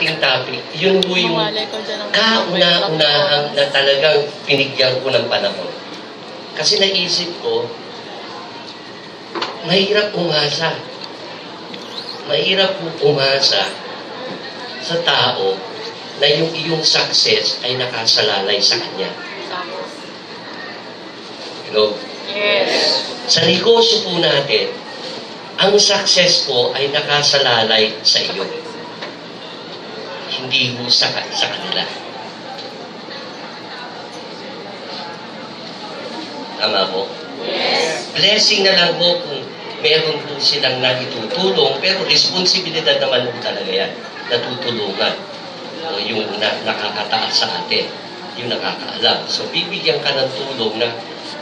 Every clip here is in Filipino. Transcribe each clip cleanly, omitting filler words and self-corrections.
yung topic, yun po yung kauna-unahang na talagang pinigyan ko ng panahon. Kasi naisip ko, mahirap umasa. Mahirap po umasa sa tao na yung iyong success ay nakasalalay sa kanya. Hello? Yes. Sa negosyo po natin, ang success po ay nakasalalay sa iyo. Hindi mo sa kanila. Tama po? Yes. Blessing na lang po kung meron po silang naitutulong, pero responsibilidad naman po talaga yan, natutulungan. O yung nakakataas sa atin, yung nakakaalam. So, bibigyan ka ng tulong na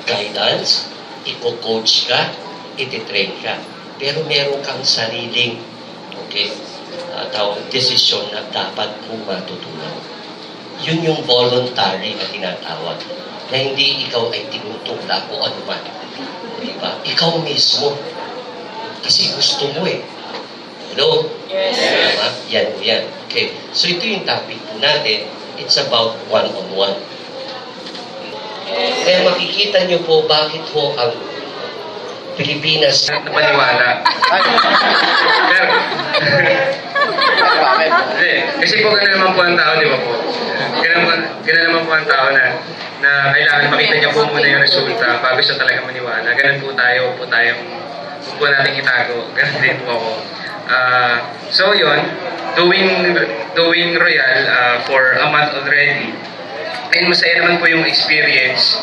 guidance, i-coach ka, iti-train ka. Pero meron kang sariling, desisyon na dapat mong matutunan. Yun yung voluntary na tinatawag. Na hindi ikaw ay tinutulak o ano man. Diba? Ikaw mismo. Kasi gusto mo eh. Hello? Yes. Diba? Yan. Okay. So ito yung topic po natin. It's about one-on-one. Yes. Kaya makikita nyo po bakit ho ang Pilipinas napaniwala. Pero, kasi po gano'n naman po ang tao, di ba po? Gano'n naman po ang tao na kailangan makita niya po muna yung resulta bago siya talaga maniwala. Ganun po tayo, huwag po natin itago. Ganun din po ako. So yun, doing Royal for a month already. And masaya naman po yung experience.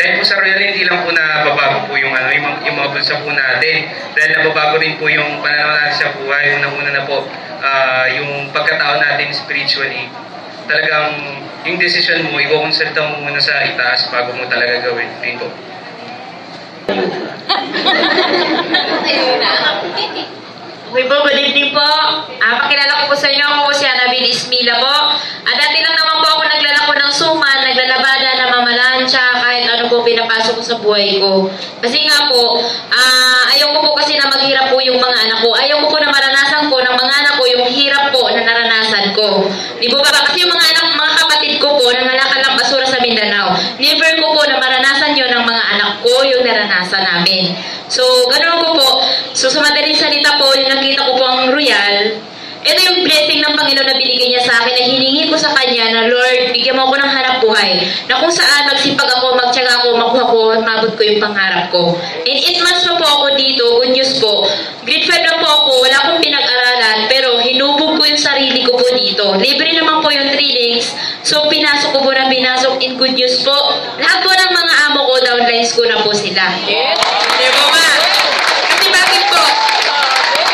Dahil po sa Royal, hindi lang po nababago po yung mga bulsa po natin. Dahil nababago rin po yung pananaw natin sa buhay. Unang-una na po, yung pagkatao natin spiritually. Talagang yung decision mo, i-consulta mo muna sa itaas bago mo talaga gawin. Ayun po. Okay po, good evening po. Pakilala ko po sa inyo, ako po si Annabelle Ismila po. Dati lang naman po ako naglalako ng suman, naglalabada, namamalansya, kahit ano po pinapasok ko sa buhay ko. Kasi nga po, ayaw ko po kasi na maghirap po yung mga anak ko. Ayaw ko po na maranasan ko ng mga anak ko yung hirap po na naranasan ko. Di po ba? Kasi yung mga kapatid ko po, nangalakal ng basura sa Mindanao. Never ko po na maranasan yun ng mga anak ko, yung naranasan namin. So, ganoon ko po. So, sa madaling salita po, yung nakita ko po ang Royal, ito yung blessing ng Panginoon na binigay niya sa akin, na hiningi ko sa Kanya na, Lord, bigyan mo ako ng hanap buhay, na kung saan magsipag ako, magtiyaga ako, makuha ko, at mabot ko yung pangarap ko. And 8 months pa po ako dito, good news po, grade 5 lang po ako, wala akong pinag-aralan, pero hinubog ko yung sarili ko po dito. Libre naman po yung trainings, so pinasok ko po na pinasok, in good news po. Lahat po ng mga amo ko, downlines ko na po sila. Yes. Di ba ba? Kasi bakit po?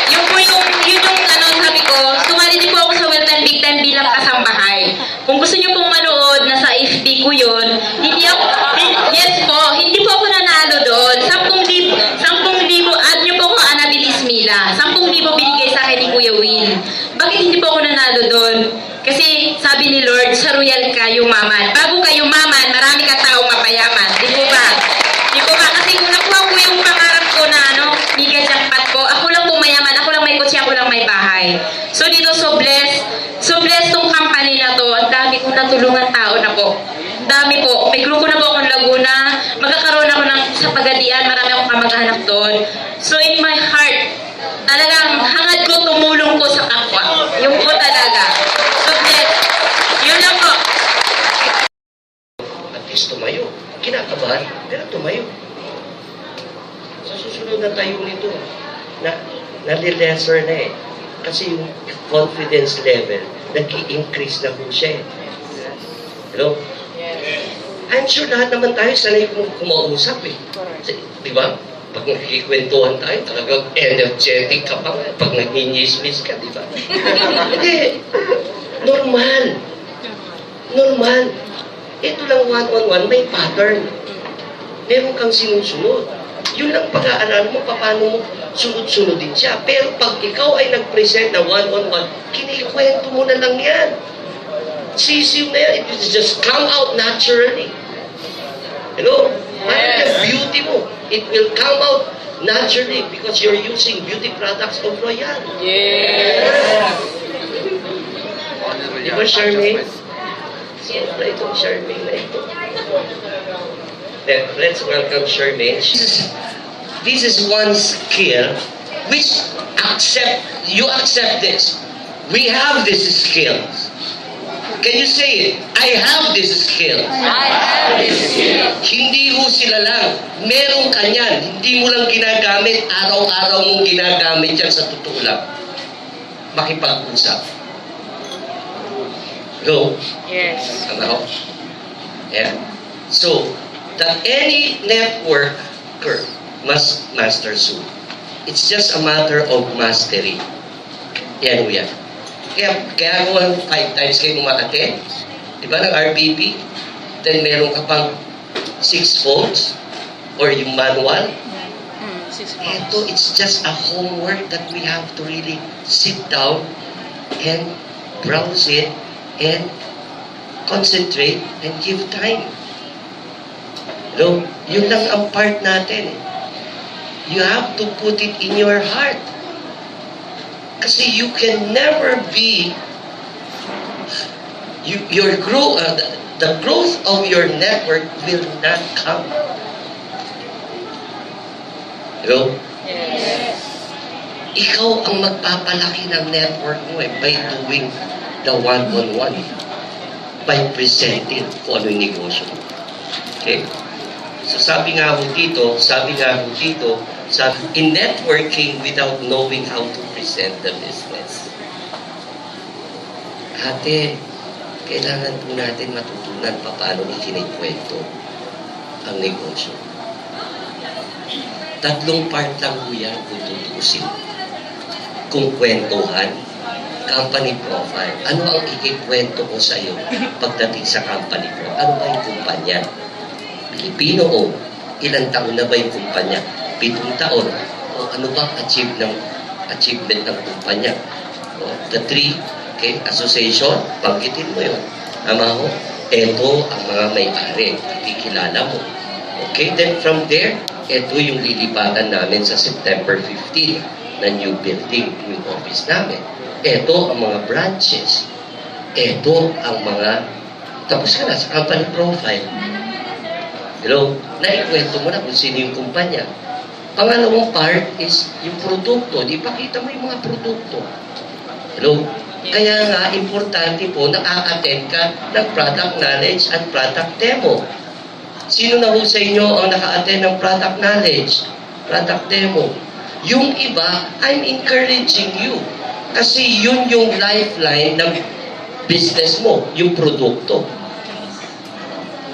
Yun yung sabi ko, sumali din po ako sa Well Time Big Time bilang kasambahay. Kung gusto niyo pong manood, nasa FB ko yun, yes po, hindi po ako nanalo doon. 10,000, add niyo po ako Annabelle Ismila. 10,000 binigay sa akin ni Kuya Will. Bakit hindi po ako nanalo doon? Kasi sabi ni Lord, sa Royal ka yumaman. Bago ka yumaman, marami ka taong mapayaman. Di po ba? Di po ba? Kasi kung nakuha ko yung pangarap ko na mega jackpot ko, ako lang po mayaman, ako lang may kotse, ako lang may bahay. So dito, so blessed tong company na to. Ang dami kong natulungan tao na po. Dami po. May grupo na po akong Laguna. Magkakaroon ako sa Pagadian. Marami akong kamag-anak doon. So in my heart, talagang hangad ko tumulong ko sa kapwa. Yung po talaga. So blessed. Yun lang po. at least tumayo. Kinakabahan, pero tumayo. Sa susunod na tayo nito, nalilesser na eh. Kasi yung confidence level, nag-i-increase na po siya eh. Hello? Yes. I'm sure lahat naman tayo sanay kumausap eh. Di ba? Pag nakikwentuhan tayo, talagang energetic ka pa pag nag-inismis ka, di ba? Hindi. Normal. Ito lang one-on-one, may pattern. Meron kang sinusunod. Yun lang pag-aaralan mo, paano mo sunod-sunodin siya. Pero pag ikaw ay nag-present na one-on-one, kinikwento mo na lang yan. Sisiw na yan. It will just come out naturally. Hello? Parang yung beauty mo. It will come out naturally because you're using beauty products of Royal. Yes. Charmaine? Sobra itong Charmaine na ito. Let's welcome Charmaine. This is one skill which you accept this. We have this skill. Can you say it? I have this skill. Hindi ho sila lang. Meron ka niyan. Hindi mo lang ginagamit. Araw-araw mong ginagamit yan sa totoo lang. Makipag-usap. Go. Yes. Tama ho? Yeah. So, that any networker must master Zoom. It's just a matter of mastery. Yan ho yan. Kaya kung 5 times kayo umaattend, di ba, ng RBB, then meron ka pang 6 phones, or yung manual, ito, it's just a homework that we have to really sit down and browse it and concentrate and give time. No? Yun lang ang part natin. You have to put it in your heart. Kasi you can never be the growth of your network will not come. Hello? Yes. Ikaw ang magpapalaki ng network mo by doing the one-on-one. By presenting kung ano yung negosyo mo. Okay? So sabi nga ho dito, in networking without knowing how to present the business. Ate, kailangan po natin matutunan paano ikinikwento ang negosyo. 3 part lang po yan kung tutusin. Kung kwentuhan, company profile. Ano ang ikikwento ko sa iyo pagdating sa company profile? Ano ba yung kumpanya? Pilipino o ilang taon na ba yung kumpanya? 7 taon. O ano ba achievement ng kumpanya? O, the 3, okay, association, banggitin mo yun. Tama ho? Ito ang mga may-ari. Ikikilala mo. Okay, then from there, ito yung lilipatan namin sa September 15 na new building, yung office namin. Ito ang mga branches. Ito ang mga, tapos ka na sa company profile. Hello? Naikwento mo na kung sino yung kumpanya. Pangalawang part is yung produkto. Ipakita mo yung mga produkto. Hello? Kaya nga, importante po na a-attend ka ng product knowledge at product demo. Sino na ho sa inyo ang naka-attend ng product knowledge, product demo? Yung iba, I'm encouraging you. Kasi yun yung lifeline ng business mo, yung produkto.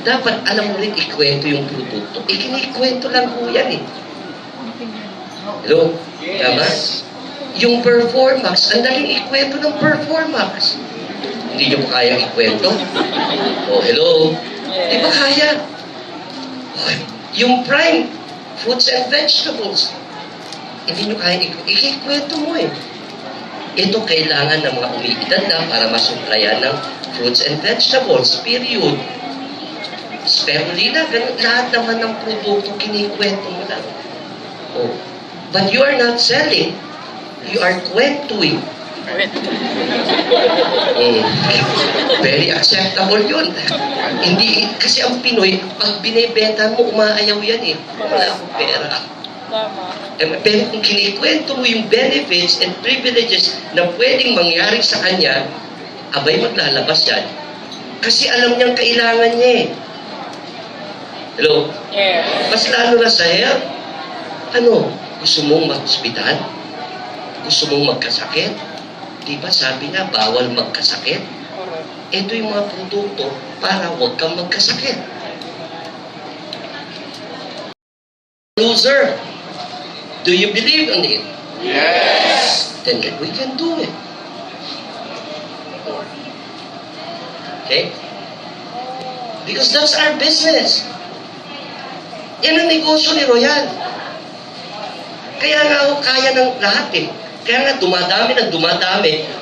Dapat alam mo rin ikwento yung produkto. Ikinikwento lang po yan eh. Hello? Tama? Yung performance, ang daling ikwento ng performance. Hindi nyo pa kayang ikwento? Oh, hello? Di ba kaya? Yung prime, fruits and vegetables. Hindi nyo kayang ikikwento mo eh. Ito kailangan ng mga umiidad na para masuplayan ng fruits and vegetables. Period. Spirulina, ganun, lahat naman ng produkto kinikwento mo lang. Oh. But you are not selling. You are kwentuing. Very acceptable yun. Hindi, kasi ang Pinoy, pag binibenta mo, umaayaw yan eh. Wala akong pera. Pero kung kinikwento mo yung benefits and privileges na pwedeng mangyari sa kanya, abay maglalabas yan. Kasi alam niyang kailangan niya eh. Hello? Yes. Mas lalo na sa health. Ano? Gusto mong mag-hospital? Gusto mong magkasakit? Diba sabi nga, bawal magkasakit? Ito yung mga produkto para huwag kang magkasakit. Loser, do you believe in it? Yes! Then we can do it. Okay? Because that's our business. Yan ang negosyo ni Royal. Kaya nga ako kaya ng lahat eh. Kaya nga dumadami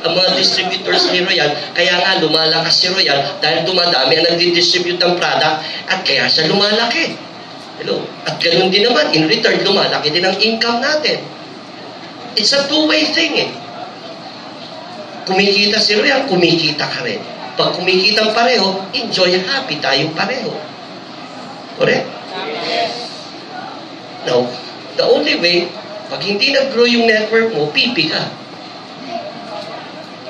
ang mga distributors ni Royal. Kaya nga lumalakas si Royal dahil dumadami ang nagdi-distribute ng product at kaya siya lumalaki. Hello? At ganoon din naman, in return, lumalaki din ang income natin. It's a two-way thing eh. Kumikita si Royal, kumikita ka rin. Pag kumikita pareho, enjoy, happy tayong pareho. Correct? Now, the only way, pag hindi nag-grow yung network mo, pipi ka.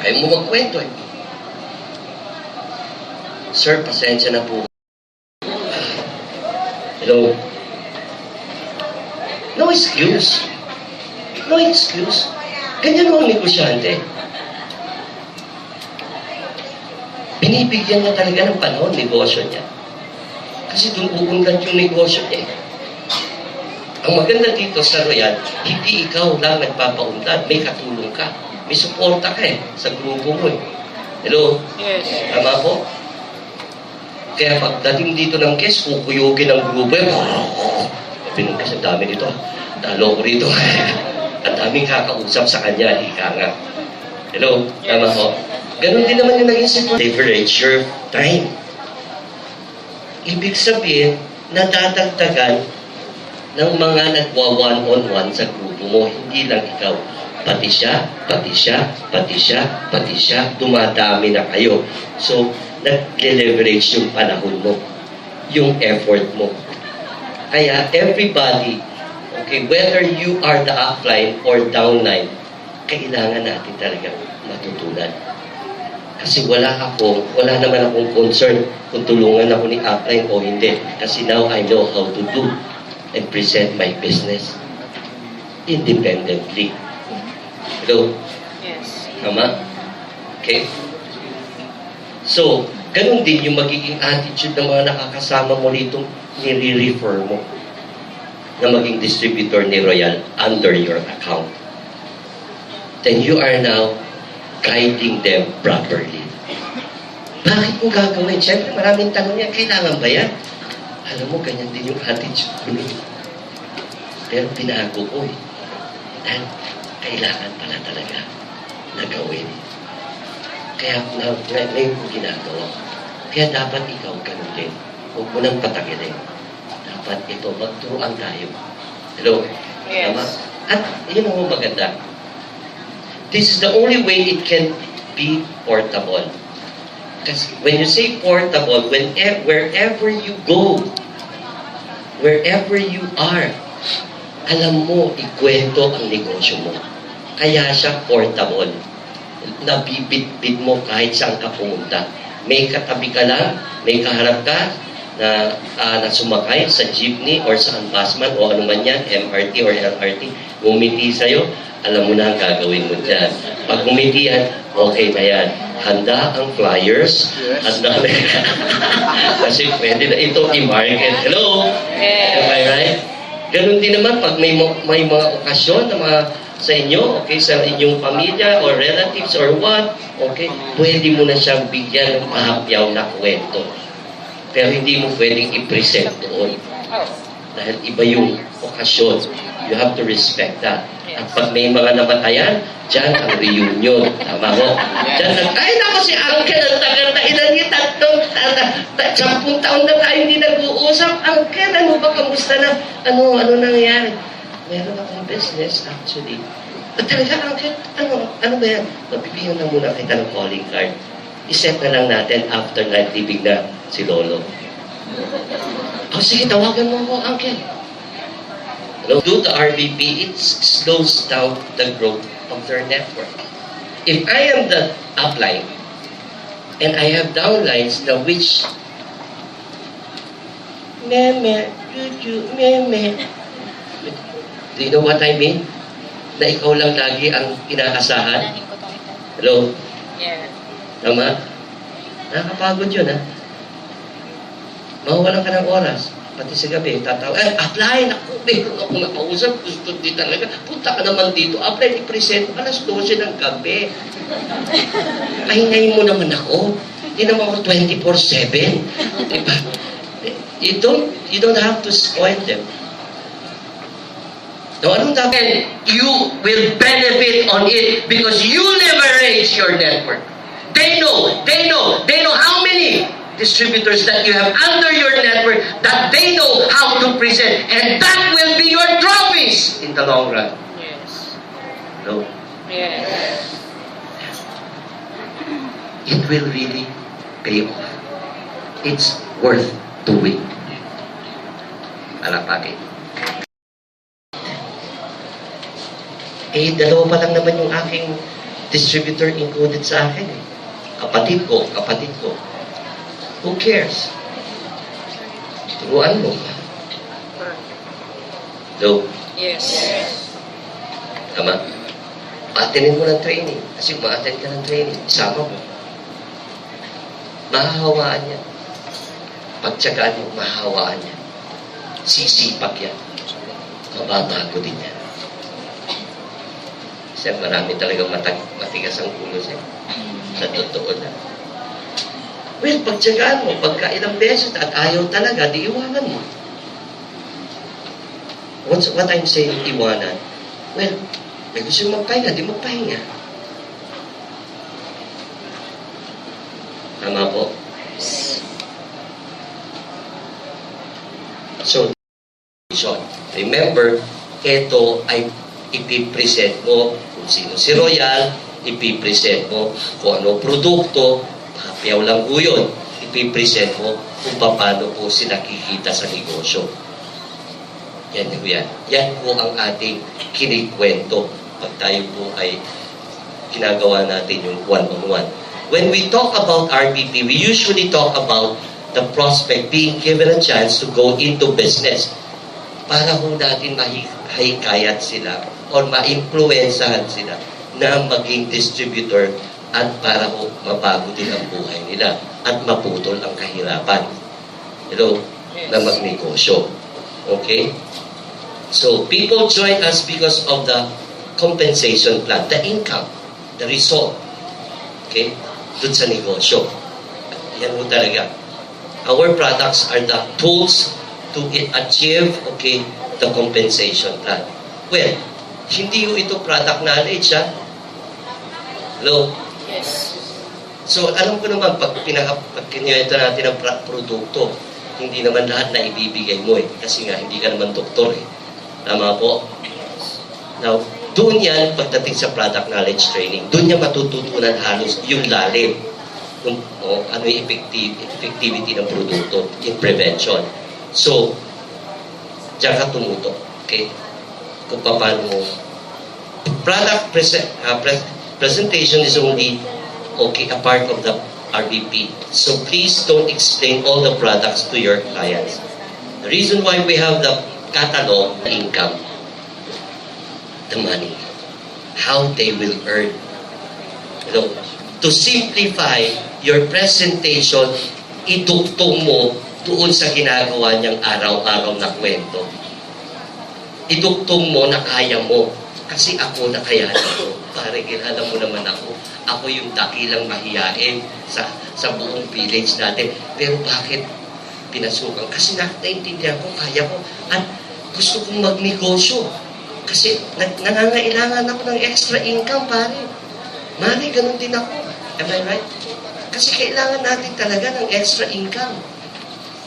Ayaw mo magkwento eh. Sir, pasensya na po. Hello? No excuse. No excuse. Ganyan mo ang negosyante. Binibigyan niya talaga ng panahon, negosyo niya. Kasi doon uunlad yung negosyo niya. Ang maganda dito sa Royal, hindi ikaw lang nagpapaunlad. May katulong ka. May suporta ka sa grupo mo Hello? Yes. Tama po? Kaya pagdating dito ng guest, kukuyugin ang grupo Pinong kasi ang dami nito. Talo ko rito. Ang daming kakausap sa kanya. Ika nga. Hello? Tama po? Ganon din naman yung naging situation. Leverage your time. Ibig sabihin, nadadagdagan ng mga nagwa one-on-one sa grupo mo. Hindi lang ikaw. Pati siya, pati siya, pati siya, pati siya. Dumadami na kayo. So, nag-leverage yung panahon mo. Yung effort mo. Kaya, everybody, okay, whether you are the upline or downline, kailangan natin talagang matutunan. Kasi wala naman akong concern kung tulungan ako ni upline o hindi. Kasi now I know how to do and present my business independently. Hello? Yes. Tama? Okay? So, ganun din yung magiging attitude ng mga nakakasama mo rito, nire-refer mo na maging distributor ni Royal under your account. Then you are now guiding them properly. Bakit mo gagawin? Siyempre, maraming tanong yan. Kailangan ba yan? Alam mo, ganyan din yung attitude ko. Pero binago ko Dahil kailangan pala talaga na gawin. Kaya ngayon ko ginagawa. Kaya dapat ikaw ganun din. Huwag mo nang patagilin. Dapat ito, magturuan tayo. Hello? Yes. Tama? At yun ang maganda. This is the only way it can be portable. Kasi when you say portable, wherever you go, wherever you are, alam mo, ikwento ang negosyo mo. Kaya siya portable. Nabibit-bit mo kahit saan ka pumunta. May katabi ka lang, may kaharap ka na sumakay sa jeepney or sa busman o ano man yan, MRT or LRT, ngumiti sa'yo, alam mo na ang gagawin mo dyan. Pag ngumiti yan, okay na yan. Handa ang flyers. Handa na kasi pwede na ito i-market. Hello? Am I right? Ganun din naman pag may mga okasyon na mga sa inyo, okay, sa inyong pamilya or relatives or what, okay, pwede mo na siyang bigyan ng mahapyaw na kwento. Pero hindi mo pwedeng i-present doon. Dahil iba yung okasyon. You have to respect that. At pag may mga namatayan, dyan ang reunion. Tama mo? Dyan ay naku si Uncle, ang tagal na ilan niya, 10 taon na tayo hindi nag-uusap. Uncle, ano ba, kamusta na? Ano nangyayari? Meron akong business, actually. At talaga, Uncle, ano ba yan? Mabibigyan na muna kita ng calling card. I-set na lang natin after night libig na si Lolo. Sige, tawagan mo ako, Uncle. Do the RBP, it slows down the growth of their network. If I am the upline, and I have downlines na which meme, juju, meme. Do you know what I mean? Na ikaw lang lagi ang inaasahan? Hello? Yeah. Tama? Nakakapagod yun, ha? Mawawalan ka ng oras. Pati sa gabi, tatawa, apply, naku, meron ako nakausap, gusto di talaga, punta ka naman dito, apply, i-present, alas 12 ng gabi. Pahingayin mo naman ako. Hindi naman ako 24/7. Diba? You don't have to spoil them. Now, anong dapat? You will benefit on it because you leverage your network. They know how many distributors that you have under your network that they know how to present, and that will be your trophies in the long run. Yes. No? Yes. It will really pay off. It's worth doing. Palakpakin. Dalawa pa lang naman yung aking distributor included sa akin. Kapatid ko. Who cares? Turuan mo. So, Yes. tama. Attendin mo ng training. Kasi ma-attend ka ng training. Isama mo. Mahahawaan yan. Pagtsagaan mo, mahahawaan yan. Sisipak yan. Mababago din yan. Kasi marami talagang matigas ang ulo siya. Sa totoo na. Well, pagtsagaan mo, pagka ilang beses at ayaw talaga, di iwanan mo. What I'm saying, iwanan? Well, may gusto yung magpahinga, di magpahinga. Tama po. So, remember, ito ay ipipresent mo kung sino si Royal, ipipresent mo kung ano produkto, hapiyaw lang po yun. Ipipresent mo kung paano po sila kikita sa negosyo. Yan po yan. Yan po ang ating kinikwento pag tayo po ay ginagawa natin yung one-on-one. When we talk about RBP, we usually talk about the prospect being given a chance to go into business para ho natin mahikayat sila or ma-influensahan sila na maging distributor at para ho mabago din ang buhay nila at maputol ang kahirapan. Na magnegosyo. Okay? So, people join us because of the compensation plan, the income, the result. Okay? Doon sa negosyo. Yan mo talaga. Our products are the tools to achieve, okay, the compensation plan. Well, hindi ko ito product knowledge, ha? Hello? Yes. So, alam ko naman, pag kinuwento natin ang produkto, hindi naman lahat na ibibigay mo kasi nga, hindi ka naman doktor Tama po? Now, doon yan, pagdating sa product knowledge training, doon niya matututunan halos yung lalim kung ano yung effectivity ng produkto in prevention. So, diyan ka tumutok. Okay? Kung paano mo. Product presentation is only a part of the RBP. So please don't explain all the products to your clients. The reason why we have the catalog, income, the money, how they will earn. To simplify your presentation, idugtong mo doon sa ginagawa niyang araw-araw na kwento. Idugtong mo na kaya mo. Kasi ako nakayanan ko. Pare, kilala mo naman ako. Ako yung dakilang mahiyain sa buong village natin. Pero bakit pinasukan? Kasi naintindihan ko, kaya ko. At gusto kong magnegosyo. Kasi nangangailangan ako ng extra income, pare. Mari, ganun din ako. Am I right? Kasi kailangan natin talaga ng extra income.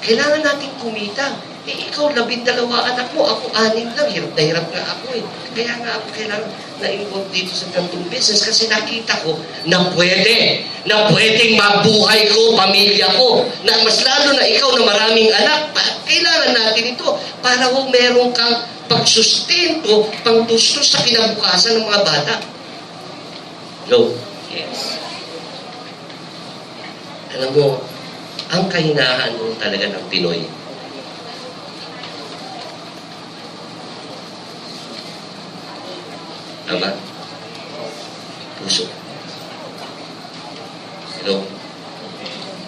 Kailangan natin kumita. Ikaw, 12 anak mo, ako 6 lang. Hirap na hirap nga ako Kaya nga ako kailangan na-involve dito sa gantong business kasi nakita ko na pwedeng mabuhay ko, pamilya ko, na mas lalo na ikaw na maraming anak, kailangan natin ito para kung meron kang pagsustento, pangtustos sa kinabukasan ng mga bata. No? Yes. Alam mo, ang kahinaan mo talaga ng Pinoy, tama? Puso.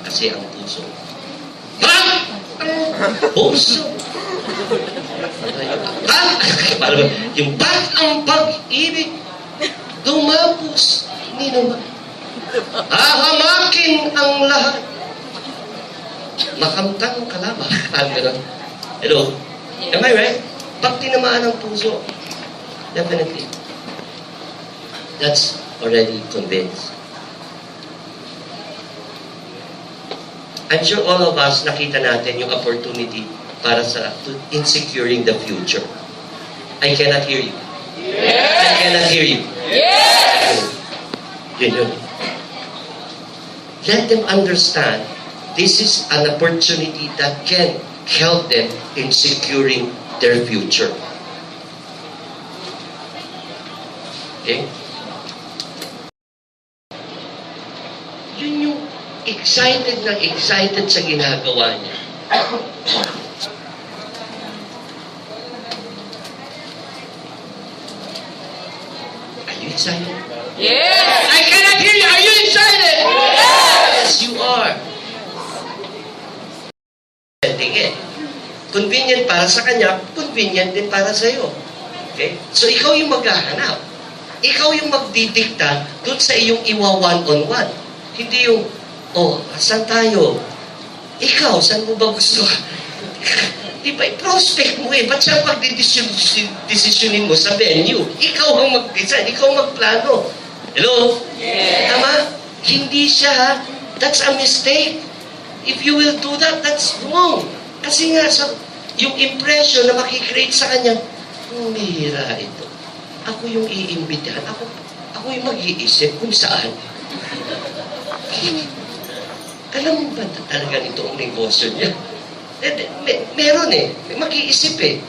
Kasi ang puso. Puso! Yung ang pag-ibig, dumapos ni naman. Hahamakin ang lahat. Makamtang kalaban. Hello? Am I right? Pag tinamaan ang puso, definitely. That's already convinced. I'm sure all of us nakita natin yung opportunity para in securing the future. I cannot hear you. Yes! I cannot hear you. Yes! Yun. let them understand this is an opportunity that can help them in securing their future. Okay? Yun yung excited na excited sa ginagawa niya. Are you excited? Yes! I cannot hear you. Are you excited? Yes, you are. Tingin. Convenient para sa kanya, convenient din para sa iyo. Okay? So ikaw yung maghahanap. Ikaw yung magdidikta dun sa iyong iwa one-on-one. Hindi yung, oh, saan tayo? Ikaw, saan mo ba gusto? Di ba, prospect mo eh. Ba't siya pagdidesisyonin mo sa venue? Ikaw ang mag-design, ikaw ang magplano. Hello? Yes. Tama? Hindi siya, ha? That's a mistake. If you will do that, that's wrong. Kasi nga, yung impression na makikreate sa kanya, humihira ito. Ako yung iimbitahan. Ako yung mag-iisip kung saan. Alam mo ba talaga nito ang negosyo niya? Meron eh. Mag-iisip eh.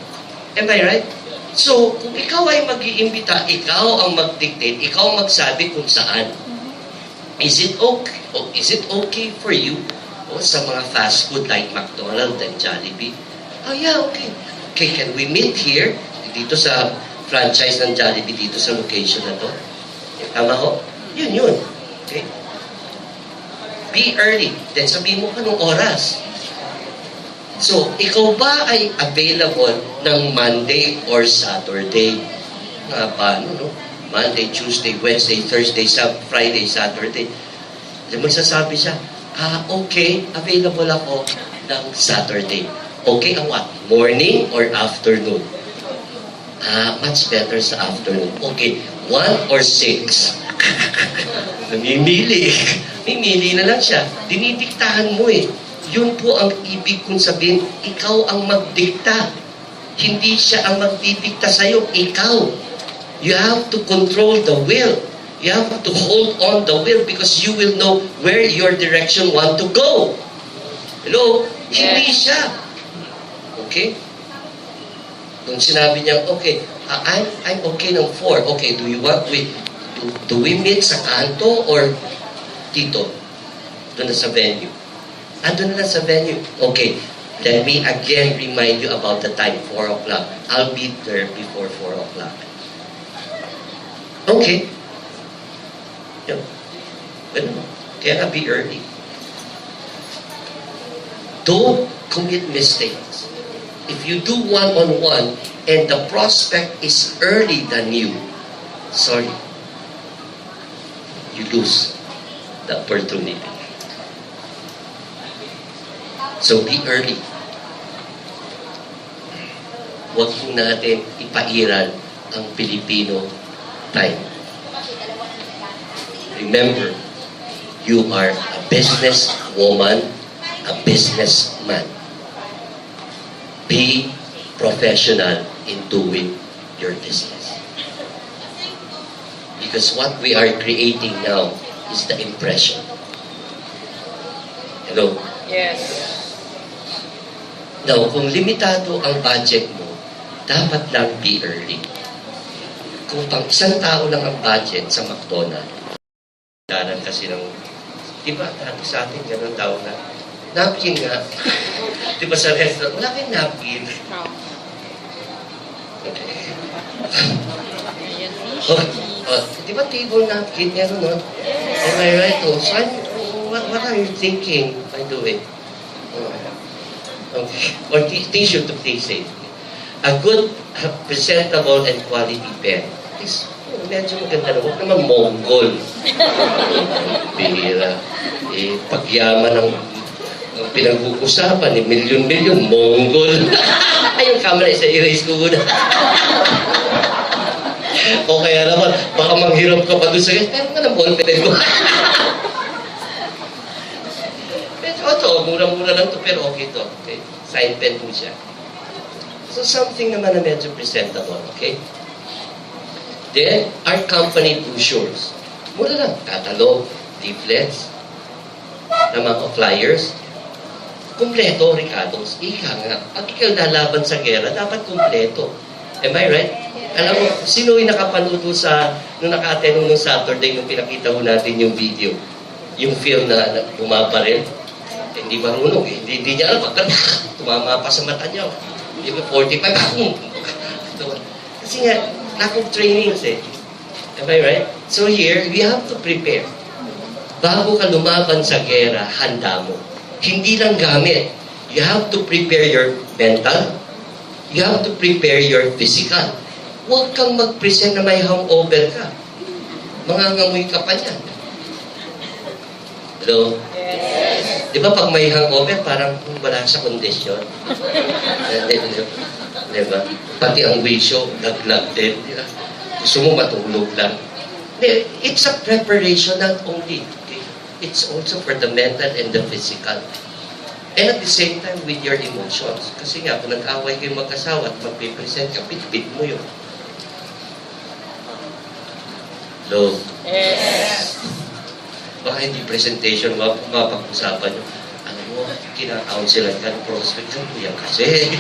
Am I right? So, kung ikaw ay mag-iimbita, ikaw ang mag-dictate, ikaw ang magsabi kung saan. Is it okay for you? O sa mga fast food like McDonald's and Jollibee? Oh yeah, okay. Okay, can we meet here? Dito sa franchise ng Jollibee, dito sa location na to. Tama ho? Yun. Okay. Be early. Then sabihin mo anong oras. So, ikaw ba ay available ng Monday or Saturday? Nga paano, no? Monday, Tuesday, Wednesday, Thursday, Friday, Saturday. Then magsasabi siya, okay, available ako ng Saturday. Okay ang what? Morning or afternoon? Much better sa afternoon. Okay, 1 or 6? Namimili. Mimili na lang siya. Dinidiktahan mo eh. Yun po ang ibig kong sabihin, ikaw ang magdikta. Hindi siya ang magdidikta sa'yo, ikaw. You have to control the will. You have to hold on the will because you will know where your direction want to go. Hello? Yes. Hindi siya. Okay? Nung sinabi niya, okay, I'm okay ng 4. Okay, do we meet sa kanto or dito? Doon na sa venue. Doon na sa venue. Okay, let me again remind you about the time, 4 o'clock. I'll be there before 4 o'clock. Okay. Yun. Ganun. Kaya be early. Don't commit mistakes. If you do one-on-one and the prospect is early than you, sorry, you lose the opportunity. So be early. Huwag po natin ipairal ang Pilipino time. Remember, you are a businesswoman, a businessman. Be professional in doing your business. Because what we are creating now is the impression. Hello? Yes. Now, kung limitado ang budget mo, dapat lang be early. Kung pang isang tao lang ang budget sa McDonald's, danan kasi ng, di ba, dati sa atin, gano'n tao na, napkin nga. Di ba sa restaurant, wala kayong napkin. Okay. Di ba table napkin, meron no? Am I right? Oh, so what are you thinking by doing? Okay. Or tissue to stay safe. A good, presentable, and quality pen is medyo maganda na. Huwag naman Mongol. Bihira. Pagyaman ng pinag-uusapan, milyon-milyon, Mongol. Yung camera, isa-erase ko muna. O kaya naman, baka manghirap ka pa doon sa pero nga ng ballpen ko. Ito, mura-mura lang to pero okay to. Okay? Sign pen po siya. So something naman na medyo presentable, okay? Then, our company brochures. Mura lang. Catalog, leaflets. ng mga flyers. Kumpleto, Ricardos. Ika nga, pag ikaw lalaban sa gera, dapat kumpleto. Am I right? Alam mo, sino yung nakapanood ho sa, nung naka-attend nung Saturday, nung pinakita ho natin yung video, yung film na bumabaril? Hindi marunong eh. Hindi niya alam, pagka tumama pa sa mata niya. Hindi ba, 45, kasi nga, lack of trainings eh. Am I right? So here, we have to prepare. Bago ka lumaban sa gera, handa mo. Hindi lang gamit. You have to prepare your mental. You have to prepare your physical. Huwag kang mag-present na may hangover ka. Mangangamoy ka pa niyan. Hello? Yes. Di ba pag may hangover, parang wala sa kondisyon? Di ba? Pati ang wisyo, naglag din. Di ba? Gusto mo matulog lang. It's a preparation not only. Okay? It's also for the mental and the physical. And at the same time, with your emotions. Kasi nga, kung nag-away kayo mag-asawa at mag-present ka, bit-bit mo yun. Hello? Yes. Baka hindi presentation, mapag-usapan nyo. Alam mo, kinakaunselan ka ng prospect ka, kuya kasi.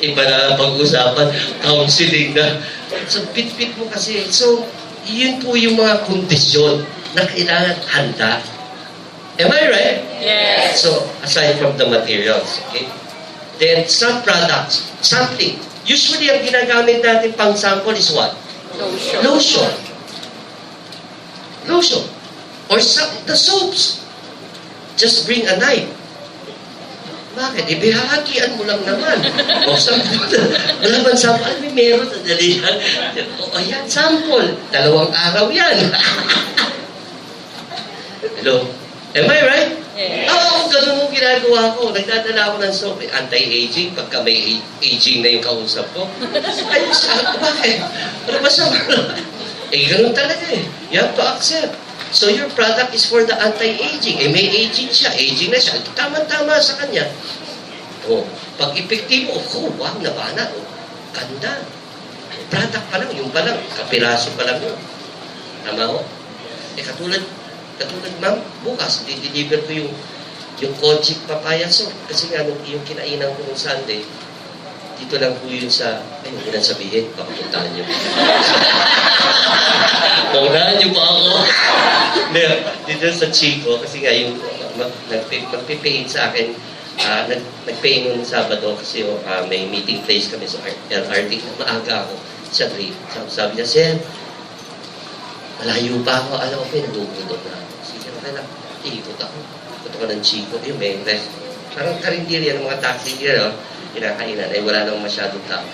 Iba na pag-usapan, counseling na. So, bit-bit mo kasi. So, yun po yung mga kondisyon na kailangan handa. Am I right? Yes. So, aside from the materials, okay? Then, some products, something. Usually, ang ginagamit natin pang sample is what? Lotion. Lotion. Lotion. Or the soaps. Just bring a knife. Bakit? Ibihahakian mo lang naman. O, sample. Wala man sample. Ay, may meron. Dali yan. O, ayan, sample. 2 araw yan. Hello? Am I right? Yes. Oo, ganun yung ginagawa ko. Nagdadala ako ng soap. Anti-aging, pagka may aging na yung kausap ko. Ay, bakit? Ano ba sa ganun talaga eh. You have to accept. So your product is for the anti-aging. May aging siya. Aging na siya. Tama-tama sa kanya. Pag epektibo, wow, nabana. Ganda. Product pa lang. Yung pa lang. Kapiraso pa lang yun. Tama ho? Katulad, ma'am, bukas, di-deliver ko yung Kojic papaya soap. Kasi nga, yung kinainan ko nung Sunday, dito lang po yun sa, huwag na sabihin, baka puntahan niyo. Paunahan niyo pa ako. Dito sa Chico, kasi nga yung magpipaint sa akin, nagpaint nung Sabado kasi may meeting place kami sa LRT. Maaga ako sa 3. Sabi niya, Sir, malayo pa ako. Alam ko, nagugudok na ako. Sige, okay lang. Ikot ako. Ikot ako ng Chico. Yung may rest. Parang karinderya ng mga taxi here, kinakainan. Ay, wala namang masyadong tao.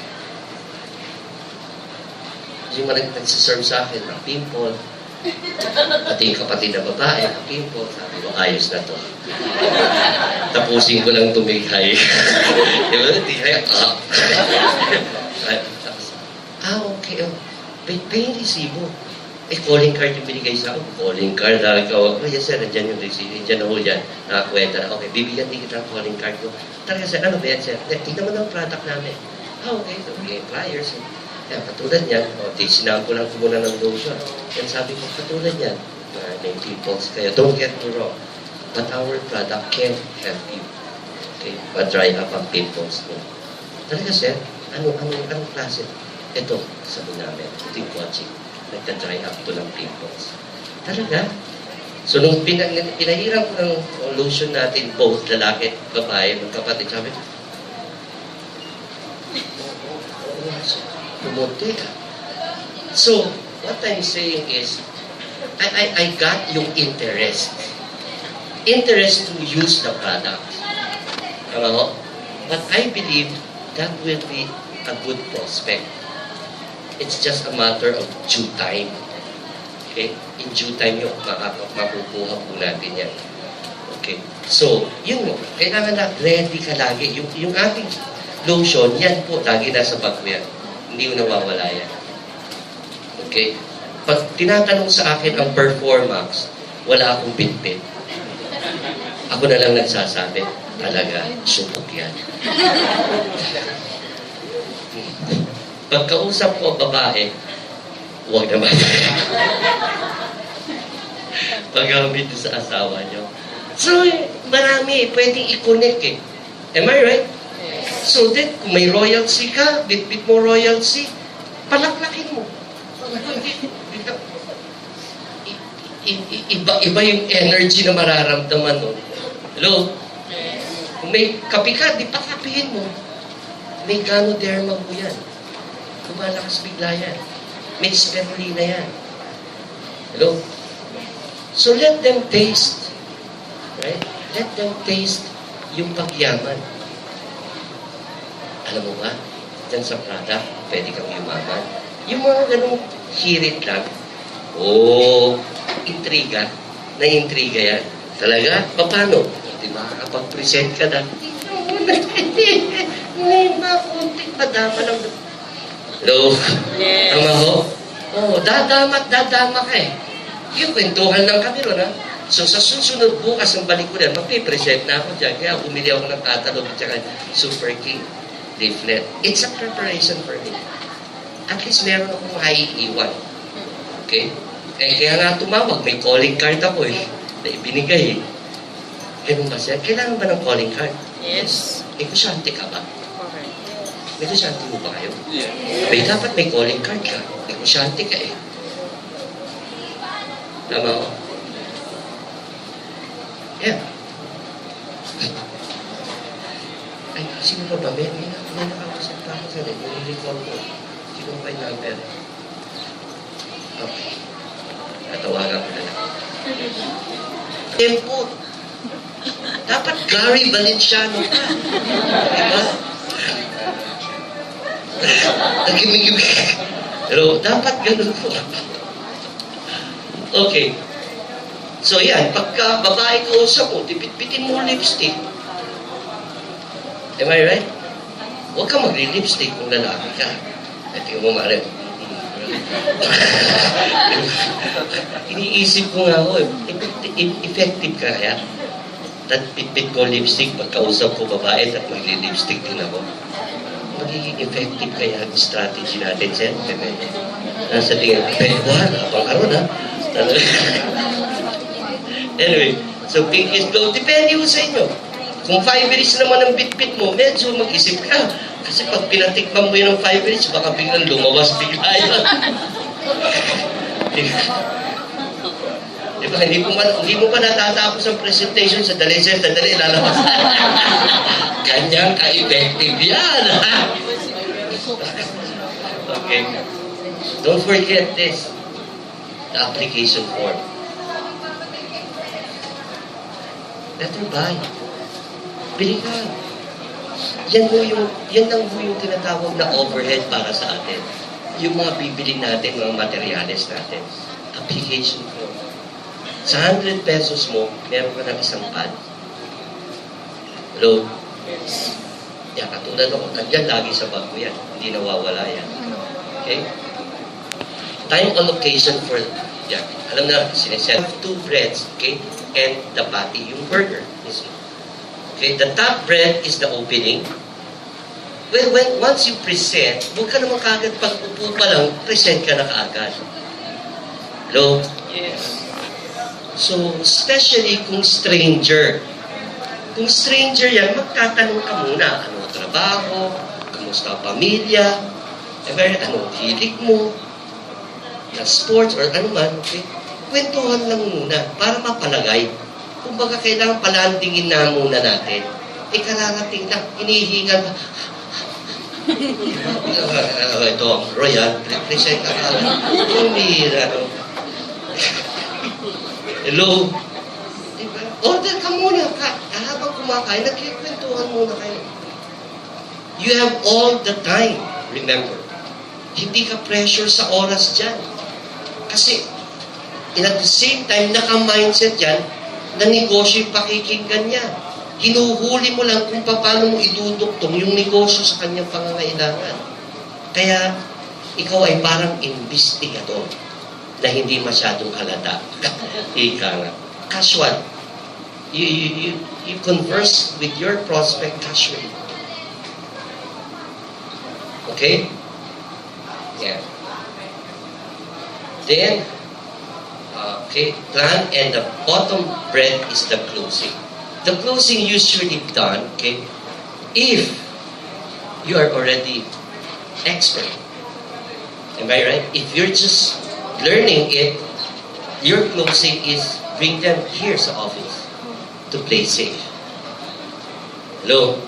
Yung mga nagsiserve sa akin, ng pimple. Pati yung kapatid na babae, ng pimple. Sabi ko, ayos na to. Tapusin ko lang tumighay. Diba? Tighay, okay. Pay yung resibo. Calling card yung binigay sa akin. Calling card. Yes sir, nandyan yung receipt. Nandyan na ho yan. Nakakwenta na. Okay, bibigyan din kita ang calling card ko. Talaga sir, ano ba yan sir? Tingnan mo na ang product namin. Okay. Flyers. Katulad yan. Sinampo lang ko muna ng lotion. Yan sabi ko, katulad yan. May pimples. Kaya don't get me wrong. But our product can help you. Okay? Pa-dry up ang pimples mo. Talaga sir, anong klase? Ito, sabi namin. Ito yung Kojic. Nagka-dry up to ng pimples. Talaga? So, nung pinahiram ko ng lotion natin, both lalaki at babae, magkapatid, sabi, pumunti ka. So, what I'm saying is, I got yung interest. Interest to use the product. But I believe that will be a good prospect. It's just a matter of due time. Okay? In due time yung makukuha po natin yan. Okay? So, yun mo. Kailangan na ready ka lagi. Yung ating lotion, yan po, lagi nasa bag mo yan. Hindi mo nawawala yan. Okay? Pag tinatanong sa akin ang performance, wala akong bitbit. Ako na lang nagsasabi, talaga, subok yan. Pagkausap ko babae, huwag naman. paggamit sa asawa nyo. So, marami, pwedeng i-connect eh. Am I right? So then, kung may royalty ka, bit-bit mo royalty, palaklakin mo. Iba yung energy na mararamdaman nun. Hello? Kung may kapi ka, di pa kapihin mo. May ganoderma mo yan. Lumalakas bigla yan. May spirulina yan. Hello? So let them taste. Right? Let them taste yung pagyaman. Alam mo ba? Diyan sa Prada, pwede kang yumaman. Yung mga ganong hirit lang, intriga. Na-intriga yan. Talaga? Paano? Di ba makakapag-present ka na? May mga konting madama lang. Hello? Yes. Tama ho? Dadama ka eh. Yung kwentuhan lang kami ron, ha? So, sa susunod bukas ng balik ko rin, magpipresent na ako dyan. Kaya umili ako ng catalog at saka Super King leaflet. It's a preparation for me. At least meron akong maiiwan. Okay? Kaya nga tumawag, may calling card ako eh. Na ibinigay eh. Ganun ba siya? Kailangan ba ng calling card? Yes. Negosyante ka ba? Okay. Negosyante mo ba kayo? May dapat may calling card ka. Negosyante ka eh. Tama ko? Yeah. Ay, sino ba ba? May nakapasok pa ako sa rin. Yung recall ko. Sino ba yung number? Okay. Natawagan ko na lang. Tempo. Dapat Gary Valenciano ka. Diba? Nagimig-imig. Pero dapat ganun po. Okay. So yan, pagka babae ka usap mo, tipit-pitin mo lipstick. Am I right? Huwag ka magli-lipstick kung lalaki ka. At yung mo maaaring, iniisip ko nga ako, effective ka kaya. At pitpit ko lipstick, pagkausap ko babae at magli-lipstick din ako. Magiging effective kaya ang strategy natin, Sen. Nasa tingin, pwede habang karoon ha. Anyway, so pink is gold. Depende ko sa inyo. Kung 5 minutes naman ang bit-bit mo, medyo mag-isip ka. Kasi pag pinatikman mo yun ng 5 minutes, baka biglang lumawas bigla yun. Diba, hindi mo pa natatapos ang presentation sa dali, lalabas. Ganyan ka-effective yan. Okay. Don't forget this. The application form. Letter buy. Bili ka. Yan lang po yung tinatawag na overhead para sa atin. Yung mga bibili natin, mga materials natin. Application form. Sa 100 pesos mo, meron ka ng isang pad. Hello? Yan, katulad ako. Nandiyan lagi sa bag ko yan. Hindi nawawala yan. Okay? Time allocation for, yan. Alam na, sineset 2 breads, okay? And the patty, yung burger. Okay, the top bread is the opening. Well, once you present, huwag ka naman kaagad pag upo pa lang, present ka na kaagad. Hello? Yes. So, especially kung stranger. Kung stranger yan, magtatanong ka muna. Ano trabaho? Kamusta ang pamilya? Ano hilig mo? Na sports or ano man, okay? Kwentuhan lang muna para mapalagay. Kumbaga, kailangan palandingin na muna natin. Kararating lang, hinihingal. Ito ang Royal, present ka ka. Tumira, no? Hello? Diba? Order ka muna. Habang kumakain, nagkikwentuhan muna kayo. You have all the time, remember. Hindi ka pressure sa oras dyan. Kasi, at the same time, naka-mindset yan, na negosyo yung pakikinggan niya. Hinuhuli mo lang kung paano mo iduduktong yung negosyo sa kanyang pangangailangan. Kaya, ikaw ay parang investigator na hindi masyadong halata. Ika nga. Casual. You converse with your prospect casually. Okay? Yeah. Then, plan, and the bottom bread is the closing. The closing usually done, if you are already expert. Am I right? If you're just learning it, your closing is bring them here sa office to play safe. Hello?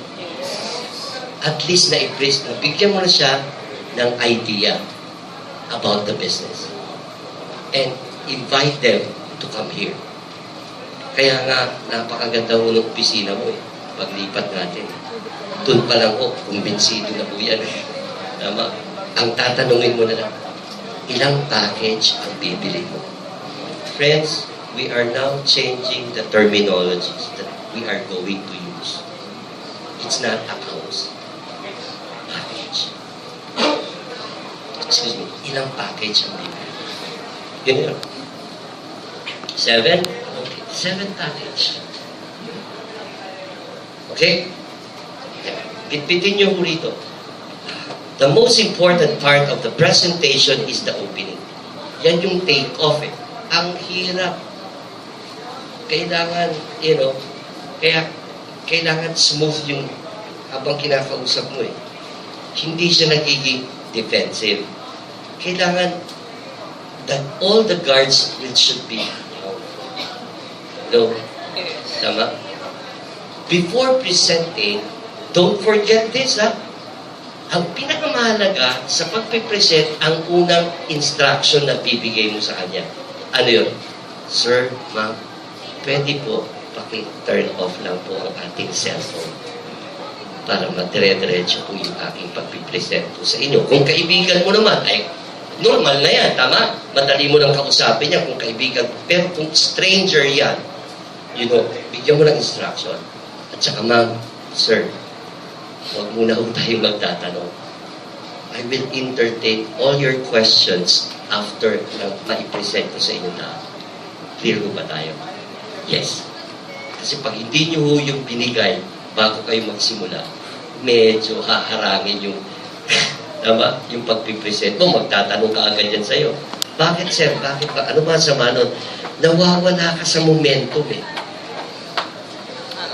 At least nabigyan mo na siya ng idea about the business. And invite them to come here. Kaya nga, napakaganda ho ng opisina mo paglipat natin. Doon pa lang kumbinsido na po yan. Tama? Ang tatanungin mo na lang, ilang package ang bibili mo? Friends, we are now changing the terminologies that we are going to use. It's not a house. Package. Excuse me, ilang package ang bibili? Yun yun. 7? Okay. 7 package. Okay? Bitbitin nyo po rito. The most important part of the presentation is the opening. Yan yung take-off Ang hirap. Kailangan, kaya kailangan smooth yung habang kinakausap mo Hindi siya nagiging defensive. Kailangan that all the guards should be Tama? Before presenting, don't forget this, Ang pinakamahalaga sa pagpipresent, ang unang instruction na bibigay mo sa kanya. Ano yun? Sir, ma'am, pwede po paki-turn off lang po ang ating cellphone para matire-diretso po yung aking pagpipresent po sa inyo. Kung kaibigan mo naman, ay normal na yan, tama? Madali mo lang kausapin niya kung kaibigan. Pero kung stranger yan, bigyan mo ng instruction. At saka, ma'am, sir, huwag muna tayo magtatanong. I will entertain all your questions after ma-present ko sa inyo na. Clear mo ba tayo? Yes. Kasi pag hindi nyo yung binigay bago kayo magsimula, medyo haharangin yung tama, yung pagpipresent mo, magtatanong ka agad yan sa'yo. Bakit, sir? Bakit ba? Ano ba sama nun? Nawawala ka sa momentum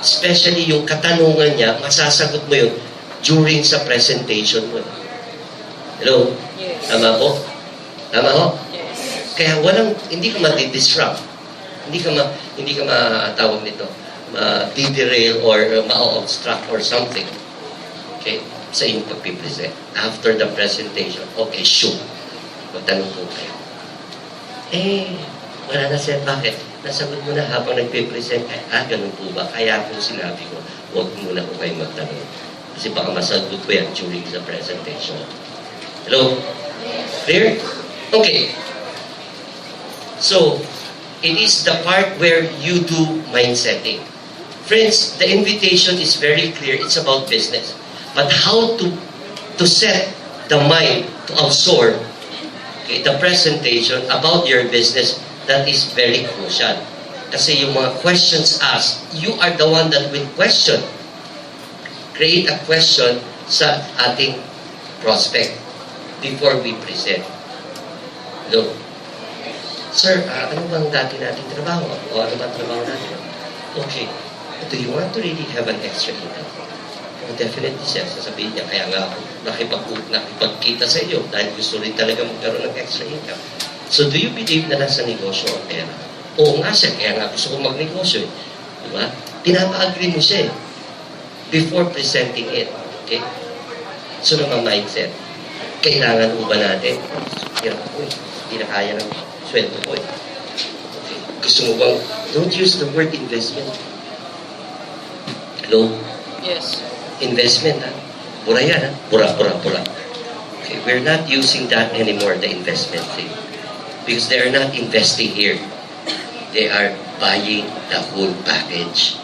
Especially yung katanungan niya, masasagot mo yun during sa presentation mo. Hello? Yes. Tama po? Tama ho? Yes. Kaya hindi ka ma-disrupt. Hindi ka matawag nito, ma-derail or ma-obstruct or something. Okay? Sa iyong pagpipresent. After the presentation, okay, shoot. Magtanong po kayo. Wala na sir, bakit? Nasagot mo na habang nagpipresent, ganun po ba? Kaya po sinabi ko, huwag muna po kayo magtanong. Kasi baka masagot ko yan during the presentation. Hello? Clear? Okay. So, it is the part where you do mind setting. Friends, the invitation is very clear. It's about business. But how to set the mind to absorb the presentation about your business, that is very crucial. Kasi yung mga questions asked, you are the one that will question. Create a question sa ating prospect before we present. Look, sir, ano bang dati nating trabaho? O ano bang trabaho natin? Okay, do you want to really have an extra income? Oh, definitely, sir. Sasabihin niya, kaya nga ako nakipagkita sa iyo dahil gusto rin talaga magkaroon ng extra income. So, do you believe na nasa negosyo ang pera? Oo nga, sir. Kaya nga gusto kong magnegosyo. Diba? Pinapa-agree mo siya before presenting it. Okay? So, naman mindset. Kailangan mo ba natin? Hirap ko Hindi na kaya ng sweldo ko Okay. Gusto mo bang, don't use the word investment. Hello? Yes. Investment, Pura yan, Pura. Okay, we're not using that anymore, the investment thing. Because they are not investing here. They are buying the whole package.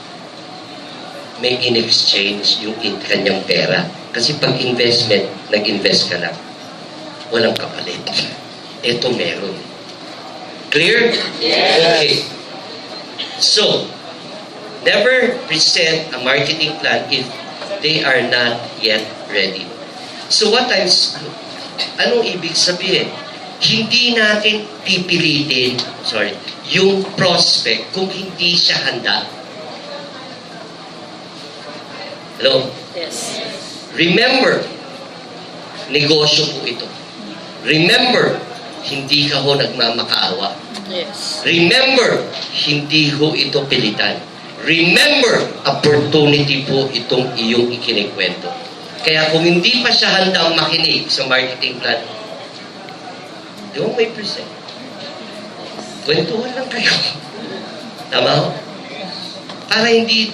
May in-exchange yung kanyang pera. Kasi pag investment, nag-invest ka lang. Walang kapalit. Ito meron. Clear? Yes. Okay. So, never present a marketing plan if they are not yet ready. So anong ibig sabihin? Hindi natin pipilitin, yung prospect kung hindi siya handa. Hello? Yes. Remember, negosyo po ito. Remember, hindi ka ho nagmamakaawa. Yes. Remember, hindi ho ito pilitan. Remember, opportunity po itong iyong ikinikwento. Kaya kung hindi pa siya handang makinig sa marketing plan, di mo may present. Kwentuhan lang kayo. Tama ho? Para hindi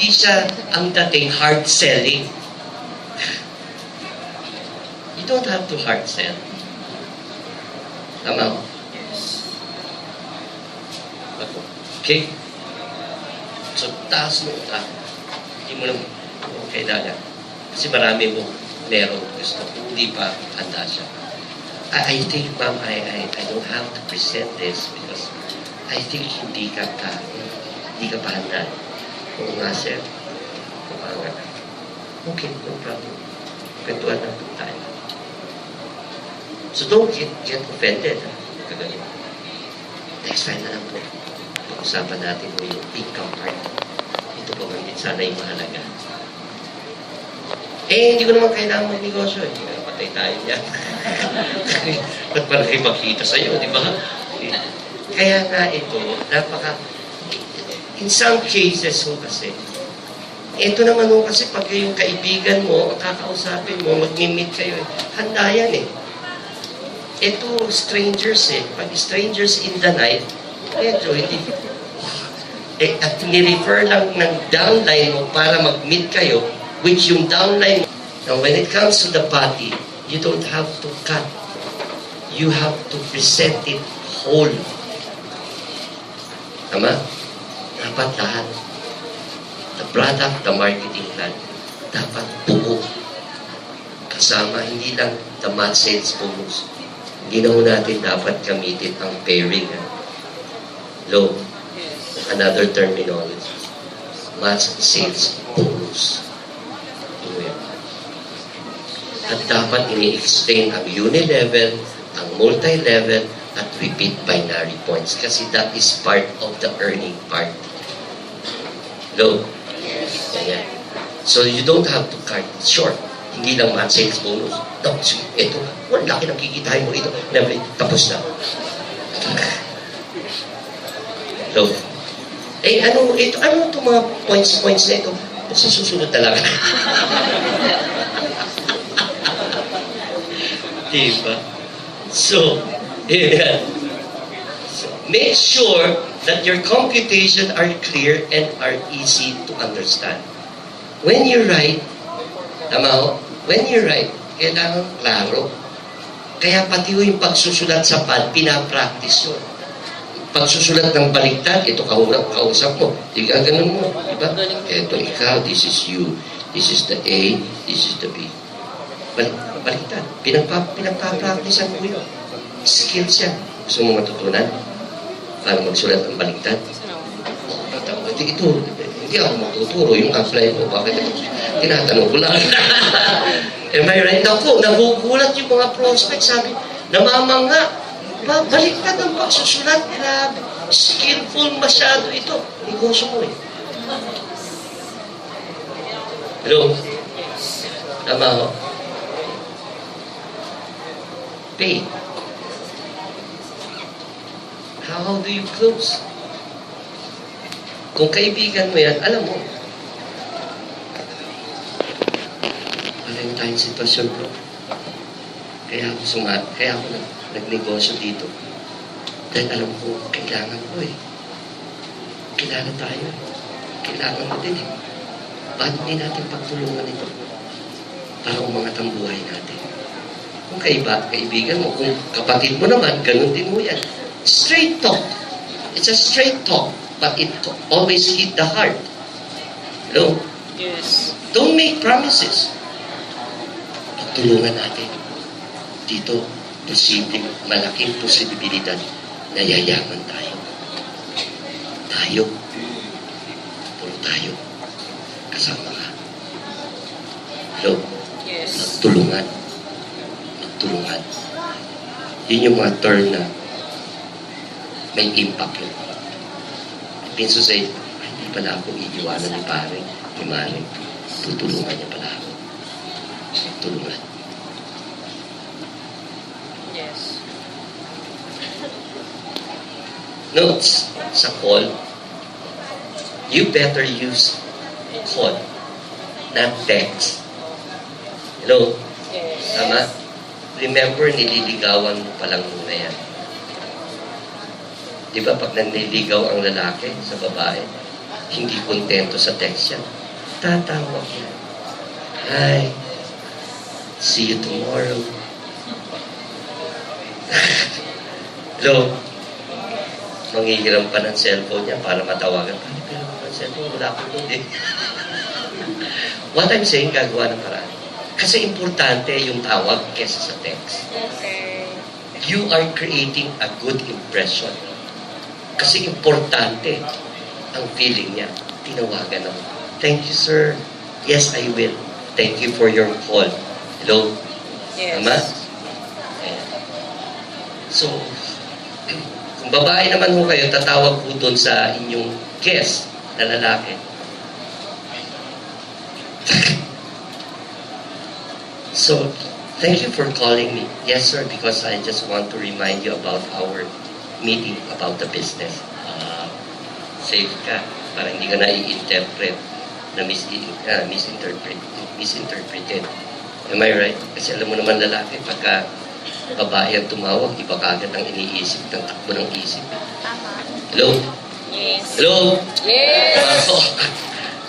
siya ang dating hard selling. You don't have to hard sell. Tama ho? Okay? So, taas mo ka. Hindi mo lang kailangan. Kasi marami mo meron gusto. Hindi pa handa siya. I think, ma'am, I don't have to present this because I think hindi ka pa handa. Oo nga, sir. Oo nga. Okay, no problem. Kwentuhan na po tayo. So don't get offended. Kagaling. Next time na lang po. Pag-usapan natin mo yung income part. Ito po ang sana yung mahalaga. Hindi ko naman kailangan mag-negosyo. Patay tayo niyan. Ba't pa nakipagkita sa'yo, di ba? Kaya nga ito, in some cases ho kasi, ito naman ho kasi pag yung kaibigan mo, kakausapin mo, mag-meet kayo, handa yan eh. Ito, strangers eh. Pag strangers in the night, medyo hindi. At nirefer lang ng downline mo para mag-meet kayo, which yung downline, now when it comes to the party, you don't have to cut. You have to present it whole. Tama? Dapat lahat. The product, the marketing plan, dapat buo. Kasama, hindi lang the month sales bonus. Hindi na ho natin dapat gamitin ang pairing. Low. Another terminology. Month sales bonus. At dapat ini-explain ang uni-level, ang multi-level, at repeat binary points. Kasi that is part of the earning part. Hello? Ayan. So you don't have to cut it short. Hindi lang month sales bonus. No, ito, wala laki ng kikitain mo ito. Tapos na. So, ano itong mga points na ito? Sa susunod talaga. Diba? So, yeah. So, make sure that your computation are clear and are easy to understand. When you write, tama ho? When you write, kailangan klaro. Kaya pati ho yung pagsusulat sa pad, pinapractice yun. Pagsusulat ng baliktad, ito kausap mo. Di ka ganun mo. Diba? Ito ikaw, this is you. This is the A, this is the B. Baliktad. Pinagpa-practicean mo yun. Skills yan. Gusto mo matutunan? Paano magsulat ng baliktad? Ito, hindi ako magtuturo. Yung apply mo, bakit ito? Tinatanong ko lang. Am I right? Naku, nagugulat yung mga prospects. Sabi, namamanga. Baliktad ang pagsusulat. Grabe. Skillful masyado ito. Negosyo mo eh. Hello? Tama ho? Pay. How do you close? Kung kaibigan mo yan, alam mo. Wala yung tayong sitwasyon bro. Kaya ako nagnegosyo dito. Dahil alam ko, kailangan ko eh. Kailangan tayo eh. Kailangan mo din eh. Bakit hindi natin pagtulungan ito? Para umangat ang buhay natin. Kung kaibigan mo, kung kapatid mo naman, ganun din mo yan. Straight talk. It's a straight talk, but it always hit the heart. Hello? Yes. Don't make promises. Pagtulungan natin. Dito, malaking posibilidad na yayaman tayo. Tayo. Puro tayo. Kasama ka. Hello? Yes. Magtulungan. Yun yung mga term na may impact yun. It means to say, hindi pala ako iiwanan ni pare, ni Manny. Tutulungan niya pala ako. Tulungan. Yes. Notes sa call, you better use call, not text. Hello? Yes. Tama? Remember, nililigawan mo palang muna yan. Di ba, pag nanliligaw ang lalaki sa babae, hindi kontento sa text yan. Tatawag yan. Hi, see you tomorrow. Hello? Manghihiram pa ng cellphone niya para matawagan. Paano pero ang cellphone? Wala ko doon eh. What I'm saying, gagawa ng paraan. Kasi importante yung tawag kesa sa text. Okay. You are creating a good impression. Kasi importante ang feeling niya. Tinawagan ako. Thank you, sir. Yes, I will. Thank you for your call. Hello? Yes. Tama? Ayan. So, kung babae naman ho kayo, tatawag po doon sa inyong guest na lalaki. So, thank you for calling me. Yes, sir, because I just want to remind you about our meeting about the business. Safe ka, para hindi ka na-i-interpret na misinterpreted. Am I right? Kasi alam mo naman lalaki, pagka babae ang tumawag, iba kagad ang iniisip ng takbo ng isip. Hello? Yes. Hello? Yes.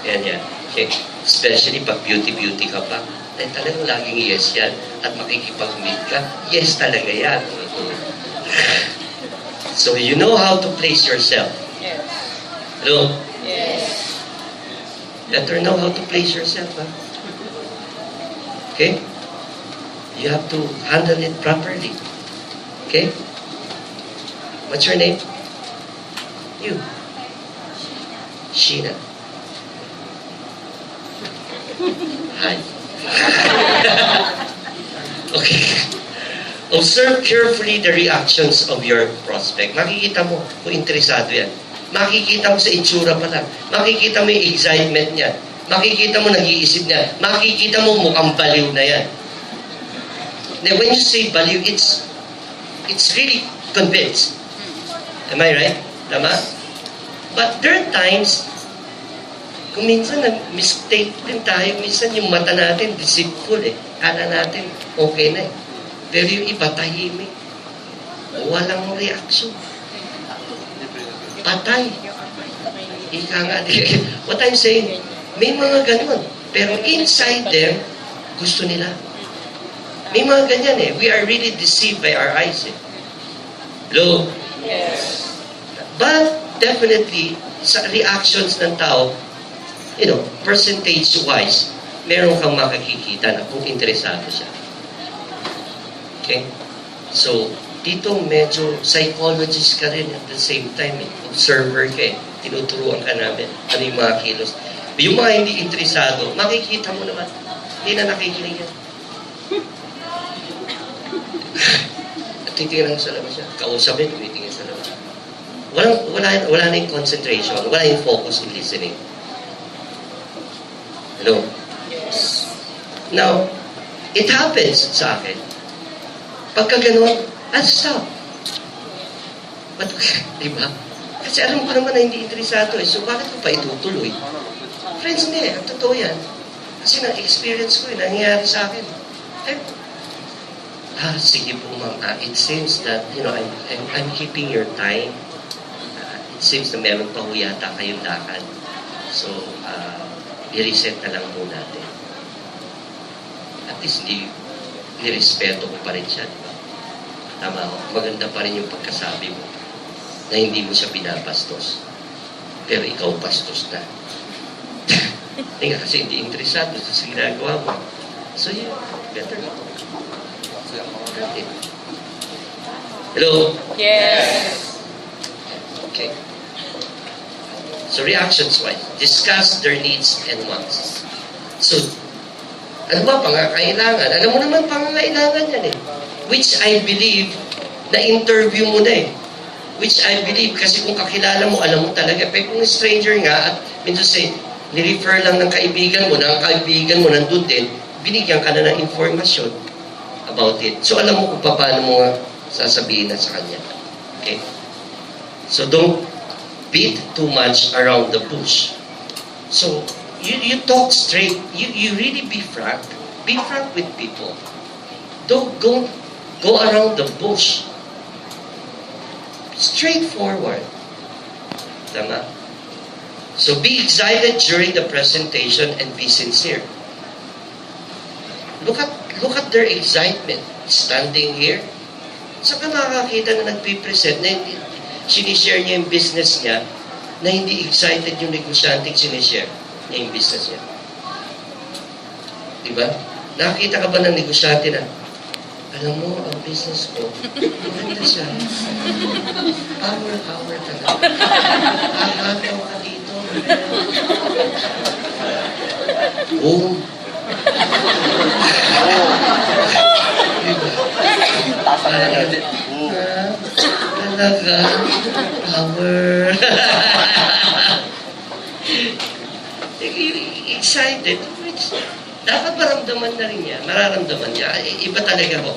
Yan. Okay. Especially pag beauty ka pa. Dahil talagang laging yes yan. At makikipag-meet ka, yes talaga yan. So you know how to place yourself. Yes. Hello? Yes. Better know how to place yourself. Huh? Okay? You have to handle it properly. Okay? What's your name? You. Sheena. Hi. Okay. Observe carefully the reactions of your prospect. Makikita mo kung interesado yan. Makikita mo sa itsura pa lang. Makikita mo yung excitement niya. Makikita mo nag-iisip niya. Makikita mo mukhang baliw na yan. Now, when you say baliw, it's really convinced. Am I right? Tama? But there are times, kung minsan mistake din tayo, minsan yung mata natin deceitful eh. Kala natin okay na eh. Pero yung iba tahimik. Walang reaction. Patay. Ika nga. What I'm saying, may mga ganun. Pero inside them, gusto nila. May mga ganyan eh. We are really deceived by our eyes eh. Hello? Yes. But definitely, sa reactions ng tao, percentage-wise, meron kang makikita na kung interesado siya. Okay? So, dito medyo psychologist ka rin at the same time. Observer ka eh. Tinuturuan ka namin ano yung mga kilos. Yung mga hindi interesado, makikita mo naman. Hindi na nakikinig yan. At titingnan sa labas siya. Kausapin, tumitingin sa labas. Wala na yung concentration. Wala yung focus in listening. Hello? Yes. Now, it happens sa akin. Pagka ganun, I'll stop. But, di ba? Kasi alam ko naman na hindi interesado eh. So, bakit ko pa itutuloy? Friends, hindi. Ang totoo yan. Kasi na-experience ko nangyayari sa akin. Sige po ma'am. It seems that, I'm keeping your time. It seems na meron pa ho yata kayong lakad. So, i-reset na lang po natin. At least, nirespeto ko pa rin siya, di ba? Tama ho. Maganda pa rin yung pagkasabi mo na hindi mo siya binabastos. Pero ikaw bastos na. Hindi nga kasi hindi interesado sa ginagawa mo. So, better na. Okay. Hello? Yes. Okay. So, reactions-wise, discuss their needs and wants. So, ano ba pangangailangan? Alam mo naman pangangailangan yan eh. Which I believe Na-interview mo na eh. Which I believe, kasi kung kakilala mo, alam mo talaga. Pero kung stranger nga, at minsan say, ni-refer lang ng kaibigan mo, na ang kaibigan mo nandun din, binigyan ka na ng informasyon about it. So alam mo kung paano mo nga sasabihin na sa kanya. Okay? So don't beat too much around the bush. So, you talk straight. You really be frank. Be frank with people. Don't go around the bush. Straightforward. Tama? So be excited during the presentation and be sincere. Look at their excitement. Standing here. Saka makakakita na nagpipresent na hindi, sinishare niya yung business niya na hindi excited yung negosyanteng sinishare niya yung business niya. Diba? Nakakita ka ba ng negosyante na, alam mo, ang business ko, maganda siya. Power talaga. Ahataw ka dito. Oh. Talaga. Power. Excited. Dapat maramdaman na rin niya. Mararamdaman niya. Iba talaga ho.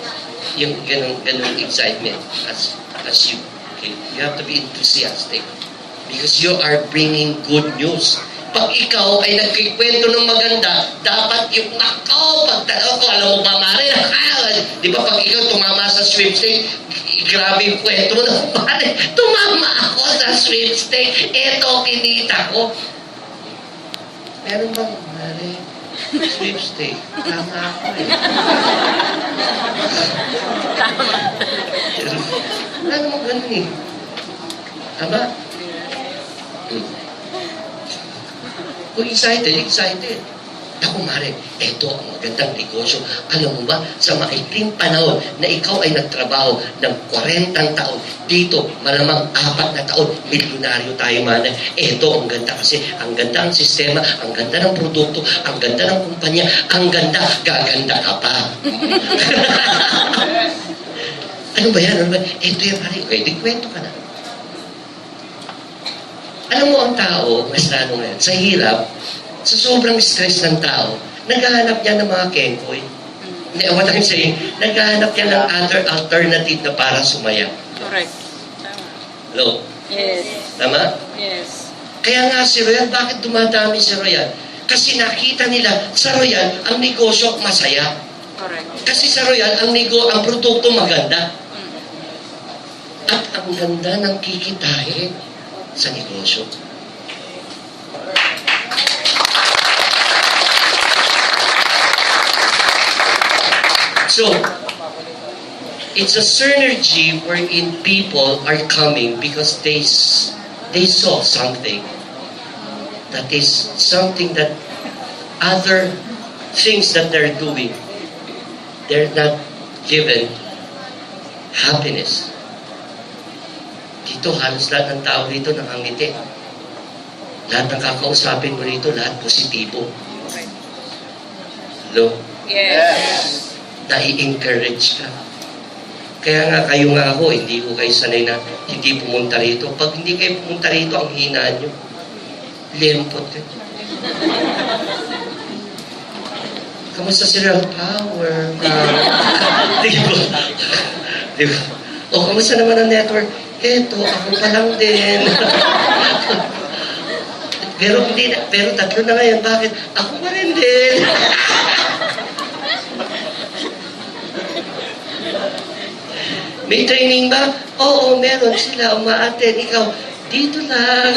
Yung ganung excitement as you. Okay? You have to be enthusiastic. Because you are bringing good news. Pag ikaw ay nagkikwento ng maganda, dapat yung nakaw, pagtanaw ko, alam mo ba, Mare, di ba pag ikaw tumama sa sweepstake, grabe yung kwento mo na, Mare, tumama ako sa sweepstake, eto, kinita ko. Meron bang, Mare, sweepstake, tama ako eh. Wala naman ganun eh. Tama? Kung excited. Ako, Mare, eto ang magandang negosyo. Alam mo ba, sa maikling panahon na ikaw ay nagtrabaho ng 40 taon, dito, malamang 4 na taon, milyonaryo tayo, Mare. Eto, ang ganda kasi, ang ganda ang sistema, ang ganda ng produkto, ang ganda ng kumpanya, ang ganda, gaganda ka pa. Ano ba yan? Eto yan, Mare. Okay, di kwento ka na. Alam mo ang tao, mas lalo ngayon, sa hirap, sa sobrang stress ng tao, naghahanap niya ng mga kengkoy. What I'm saying, naghahanap niya ng other alternative na para sumaya. Correct. Tama. Hello? Yes. Tama? Yes. Kaya nga si Royal, bakit dumadami si Royal? Kasi nakita nila, sa Royal, ang negosyo masaya. Correct. Kasi sa Royal, ang produkto maganda. At ang ganda ng kikitain sa negosyo. So, it's a synergy wherein people are coming because they saw something that is something that other things that they're doing, they're not given happiness. Dito, halos lahat ng tao dito nakangiti. Lahat ng kakausapin mo rito, lahat positibo. Hello? Yes. Nai-encourage ka. Kaya nga, kayo nga ako, hindi ko kayo sanay na hindi pumunta rito. Pag hindi kayo pumunta rito, ang hinaan nyo. Lempot ka. Kamusta si Real Power? Diba? Diba? O, kamusta naman ang network? Eto, ako pa lang din. pero tatlo na ngayon. Bakit? Ako pa rin din. May training ba? Oo, meron sila. Uma-attend. Ikaw, dito lang.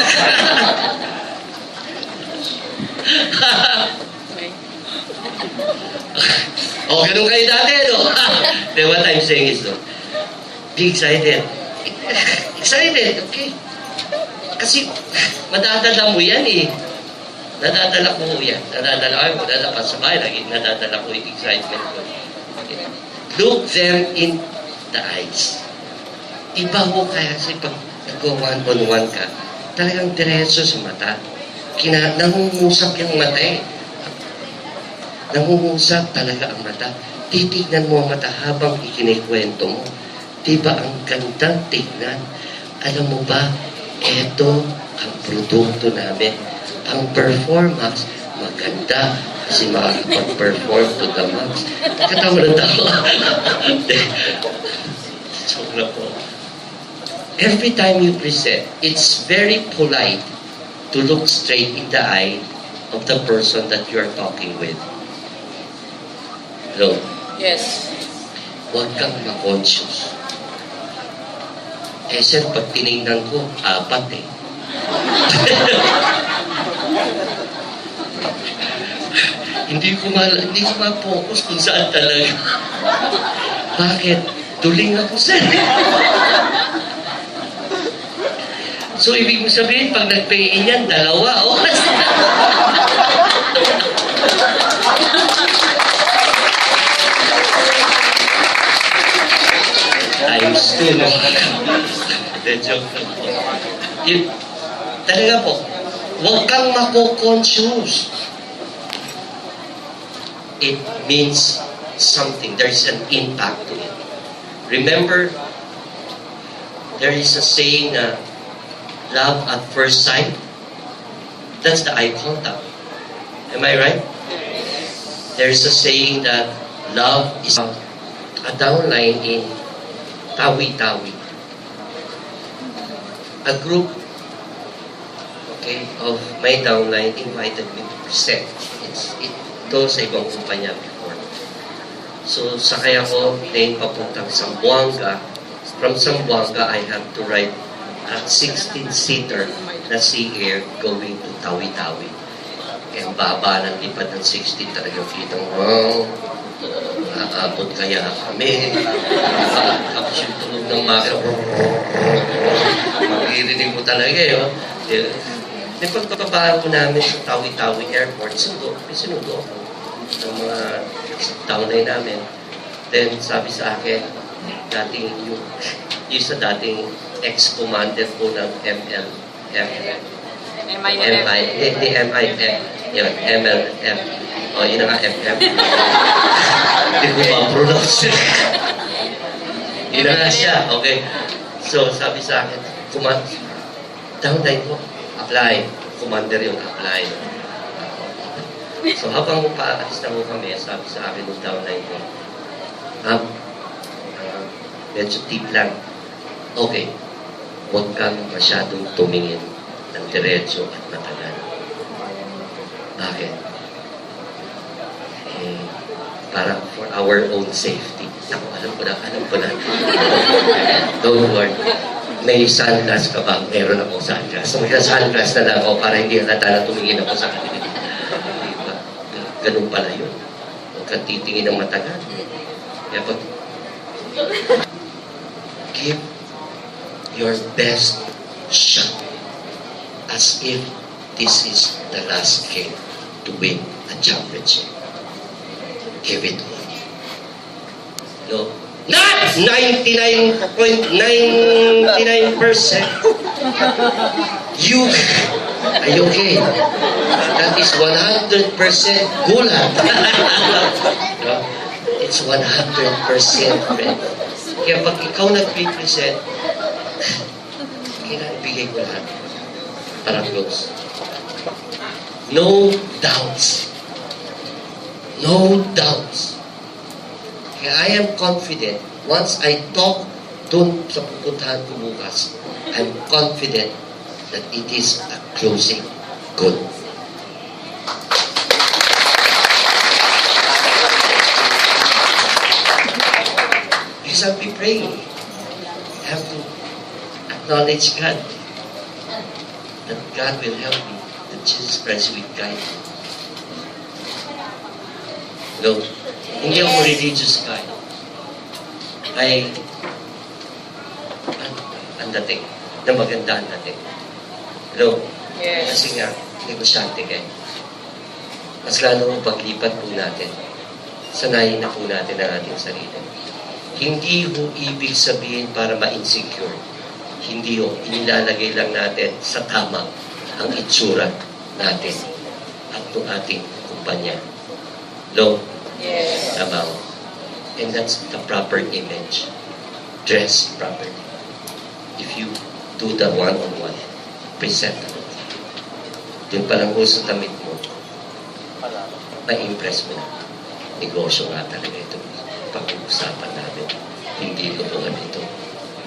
O, ganun kayo dati, no? Then what I'm saying is, no? Be excited. Excited, okay. Kasi, madadala mo yan eh. Nadadala ko yan. Nadadala pa sa bahay. Nadadala ko yung excitement ko. Okay. Look them in the eyes. Iba mo kaya kasi pag nag-one-on-one ka, talagang diretso sa mata. Nangungusap yung mata eh. Nangungusap talaga ang mata. Titignan mo ang mata habang ikinikwento mo. Diba ang gandang tignan? Alam mo ba, eto ang produkto namin. Ang performance, maganda kasi makakapag-perform to the max. Katawa na tao. Sobra po. Every time you present, it's very polite to look straight in the eye of the person that you're talking with. Hello? Yes. Huwag kang ma-conscious. Eh, sir, pag tinignan ko, 4 eh. hindi ko ma-focus kung saan talaga. Bakit? Duling ako, sir. So, ibig mo sabihin, pag nag-pay yan, 2 oras. Times 2, no? The joke lang po. Talaga po, huwag kang mako-conscious. It means something. There's an impact to it. Remember, there is a saying na love at first sight. That's the eye contact. Am I right? There's a saying that love is a downline in Tawi-Tawi. A group, of my downline invited me to present. Ito sa ibang kumpanya before. So, sakay ako, then papuntang Zamboanga. From Zamboanga, I have to ride a 16-seater na Sea Air going to Tawi-Tawi. Kaya ang baba ng lipad ng 16, talagang kitang, wow, aabot kaya kami. Tapos yung tunog ng makina, makirinig mo talaga eh. May pagpapabaan ko namin sa Tawi-Tawi Airport, sinundo ako ng mga downline namin. Then sabi sa akin, yung dating ex-commander po ng MLF. Yun, MLF. O, yun na nga, FM. Hindi ko ma-pronounce. Yun na nga siya, okay. So, sabi sa akin, downline ko, apply. Commander yun, apply. So, habang paalis na mo kami, sabi sa akin ng downline ko, medyo tip lang. Okay, huwag kang masyadong tumingin ng diretso at matagal. Bakit? Para for our own safety. Ako, alam ko na. Don't worry. May sunglass ka ba? Meron ako sunglass. So, sunglass na lang ako para hindi halata na tumingin ako sa kanila. Diba? Ganun pala yun. Huwag kang titingin ng matagal. Kaya pag give your best shot as if this is the last game to win a championship. Give it all. No? Not 99.99%. You, are you okay? That is 100% gulat. No? It's 100% friend. Kaya pag ikaw nag-present, kinaibigay ko lahat para close. No doubts. No doubts. Kaya I am confident, once I talk dun sa pupuntahan ko bukas, I'm confident that it is a closing good. Because I'll be praying. I have to acknowledge God. That God will help me. That Jesus Christ will guide me. No, hindi ako religious guy. Ang dating, na maganda ang dating. No, Yes. kasi nga, negosyante kayo. Mas lalo ang paglipat po natin, sanayin na po natin ang ating sarili. Hindi ho ibig sabihin para ma-insecure. Hindi ho, inilalagay lang natin sa tama ang itsura natin at ng ating kumpanya. No? Yes. About. And that's the proper image. dress properly. If you do the one-on-one, present it. Doon pa lang sa damit mo, ma-impress mo na. Negosyo nga talaga ito. Pag-uusapan namin. Hindi totoong ito.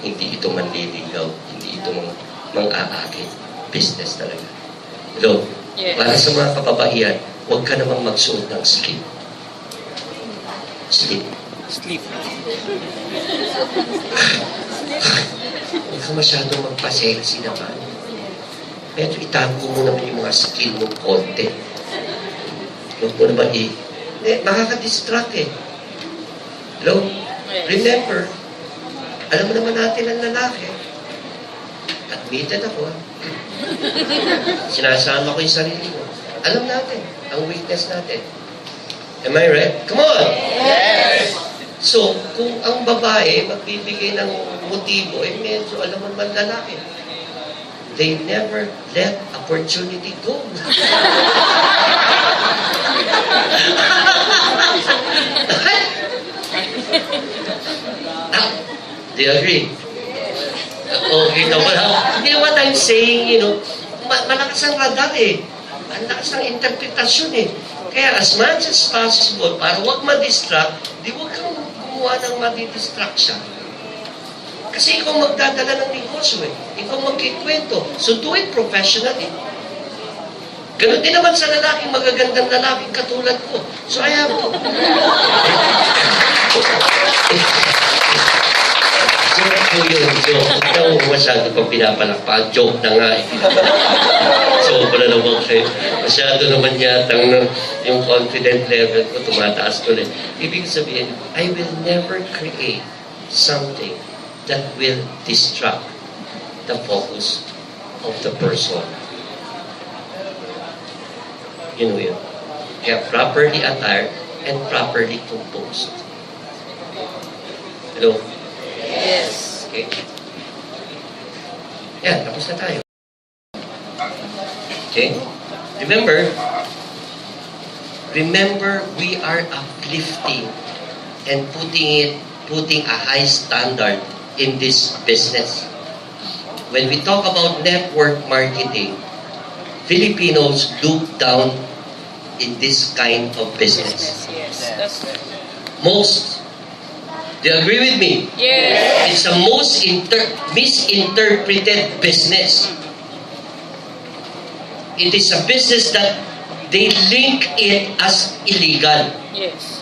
Hindi ito manliligaw. Hindi ito mang-aakit. Business talaga. Hello? Yes. Para sa mga kababaihan, huwag ka namang magsuot ng slip. Slip. Sleep. Huwag ka masyadong magpa-sexy naman. Medyo itago mo naman yung mga skill mo konti. Huwag mo naman makaka-distract eh. Hello? Yes. Remember, alam mo naman natin ang lalaki. Admitted ako. Sinasama ko yung sarili mo. Alam natin ang weakness natin. Am I right? Come on! Yes. So, kung ang babae magbibigay ng motibo, medyo alam mo naman lalaki. They never let opportunity go. Do you agree? Okay ka ba? You know what I'm saying, malakas ang radar eh. Malakas ang interpretasyon eh. Kaya as much as possible, para huwag ma-distract, di huwag kang gumawa ng madidistraction. Kasi ikaw magdadala ng negosyo eh. Ikaw magkikwento. So do it professionally. Ganun din naman sa lalaking magagandang lalaking katulad ko. So I have to. Joke po yun, joke. Ikaw masyado pang pinapalakpak. Joke na nga eh. Sobra naman kayo. Masyado naman yata yung confident level ko tumataas ko rin. Ibig sabihin, I will never create something that will distract the focus of the person. You know yun. Kaya properly attired and properly composed. Hello? Yes. Okay? Yan, tapos na tayo. Okay? Remember, we are uplifting and putting a high standard in this business. When we talk about network marketing, Filipinos look down in this kind of business. Yes. That's right. Most. Do you agree with me? Yes. It's the most misinterpreted business. It is a business that they link it as illegal. Yes.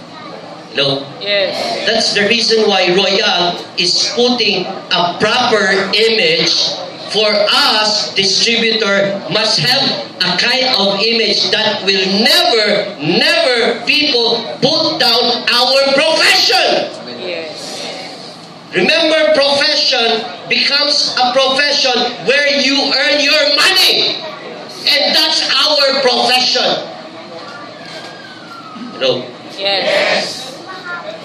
No? Yes. That's the reason why Royal is putting a proper image. For us, distributor must have a kind of image that will never people put down our profession. Yes. Remember, profession becomes a profession where you earn your money. And that's our profession. You know, Yes.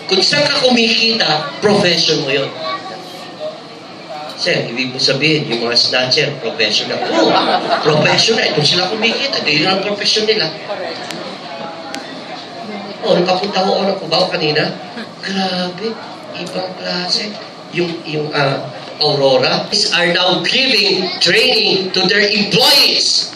kung saan ka kumikita, profession mo yun. Sir, ibig mo sabihin, yung mga snatcher, professional. Oo, professional. Kung sila kumikita, yun ang profession nila. Correct. Nakapunta ko kanina. Grabe, ibang klase. Yung Aurora are now giving training to their employees.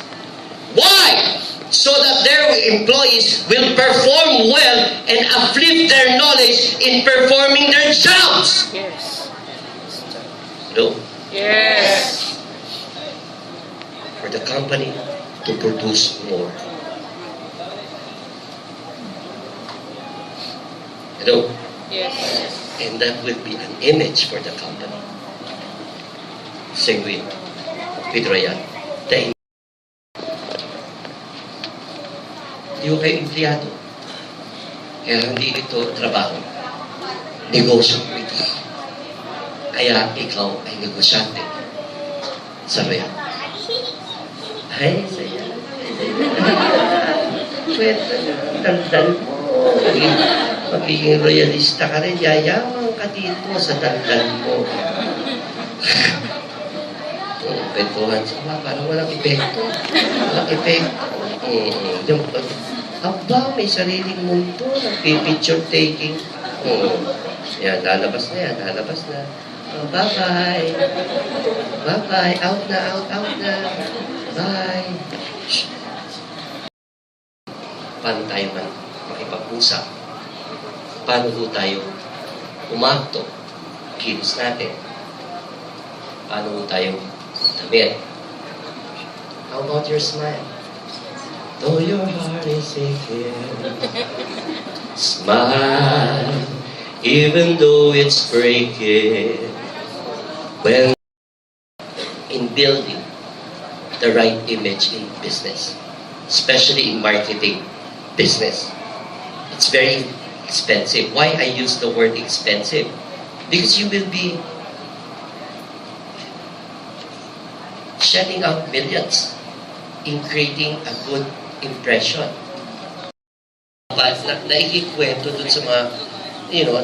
Why? So that their employees will perform well and uplift their knowledge in performing their jobs. Yes. No? Yes. For the company to produce more. Hello? Yes. And that will be an image for the company. Same with Royal. Hindi ko kayo empleyado. Kaya hindi ito trabaho. Negosyo ito. Kaya ikaw ay negosyante sa Royal. Ay, saya. Pwede na. Daldal mo. Magiging royalista ka rin. Yayaman ka dito sa daldal mo. Kwentuhan sa parang walang epekto. Walang epekto. Aba, may sariling mundo. Nagpipicture taking. Yan, lalabas na yan. Lalabas na. Oh, bye-bye. Bye-bye. Out na, out na. Bye. Shh. Paano tayo man makipag-usap? Paano ho tayo umakto? Kilos natin. Paano ho tayo damit? How about your smile? Though your heart is aching, smile, even though it's breaking. When in building the right image in business, especially in marketing business, it's very expensive. Why I use the word expensive? Because you will be shelling out millions in creating a good impression. But naikikwento dun sa mga,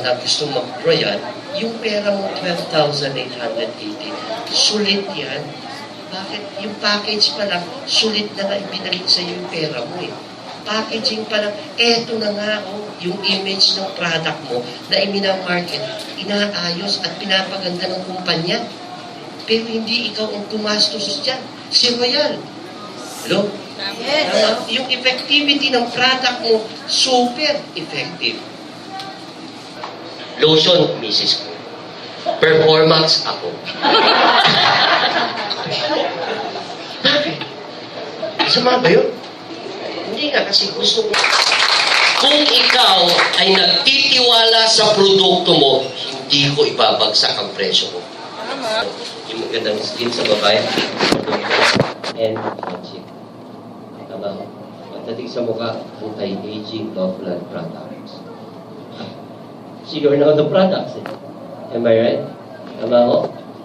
na gustong mag-grow yan, yung pera mo, 12,880, sulit yan. Bakit? Yung package pa lang, sulit na nga ibinalik sa yung pera mo eh. Packaging pa lang, eto na nga, yung image ng product mo na iminamarket, inaayos at pinapaganda ng kumpanya. Pero hindi ikaw ang gumastos dyan. Si Royal. Hello? Yes. Yung effectivity ng product mo, super effective. Lotion, misis ko. Performance, ako. Bakit? Sama ba yun? Hindi nga, kasi gusto ko. Kung ikaw ay nagtitiwala sa produkto mo, hindi ko ibabagsak ang presyo mo. Yung magandang skin sa babae, and touching. Tama ko. Pagdating sa mukha, anti-aging Kaufland products. So you know the products, eh? Am I right? Tama ko?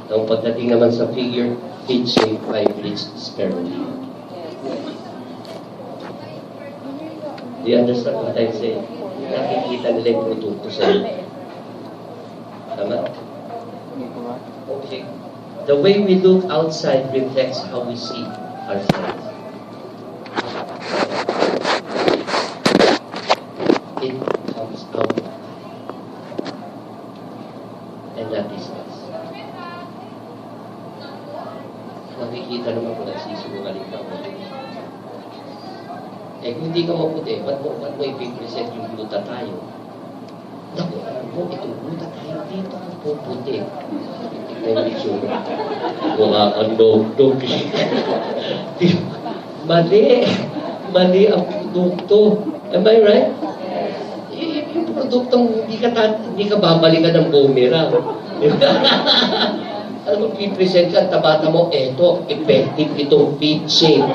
Nung pagdating naman sa figure, fit shape by bleached spirulina. Do you understand what I'm saying? Nakikita nila yung produkto sa iyo. Tama? Okay. The way we look outside reflects how we see ourselves. It comes out. And that is us. Nakikita naman kung nagsisinungaling ka mo. Eh kung hindi ka maputi, ba't mo i-present yung gluta tayo? Naku, alam mo, itong gluta tayo dito ang puputi. Tignan yung itsura. Mukha kang dog-dog. Mali ang produkto. Am I right? Yung produktong hindi ka babalikan ng boomerang. Alam mo, i-present ka, tabata mo, eto, effective itong fit shape.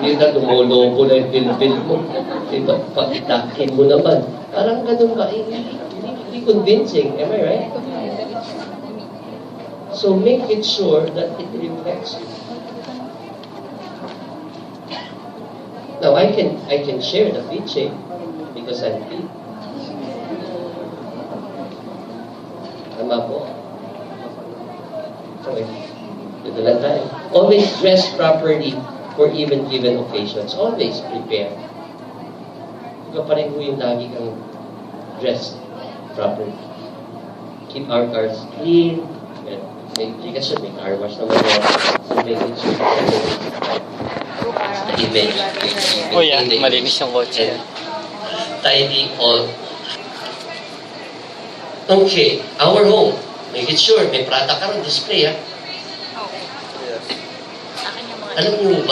Hindi na lumolobo na yung bil-bil mo. Diba, pag-itakin mo naman. Parang ganun ba? Hindi convincing. Am I right? So make it sure that it reflects you. Now, I can share the fit shape because I'm fit. Tama po. Okay. Dito lang tayo. Always dress properly for even given occasions. Always prepare. Ikaw pa rin yung lagi kang dressed properly. Keep our cars clean. Kasi may car wash naman yun. So make it sure the image. Oh yeah, malinis yung kotse. Tidy all. Okay, our home. Make it sure may product ka ng display, ha? Alam mo ba?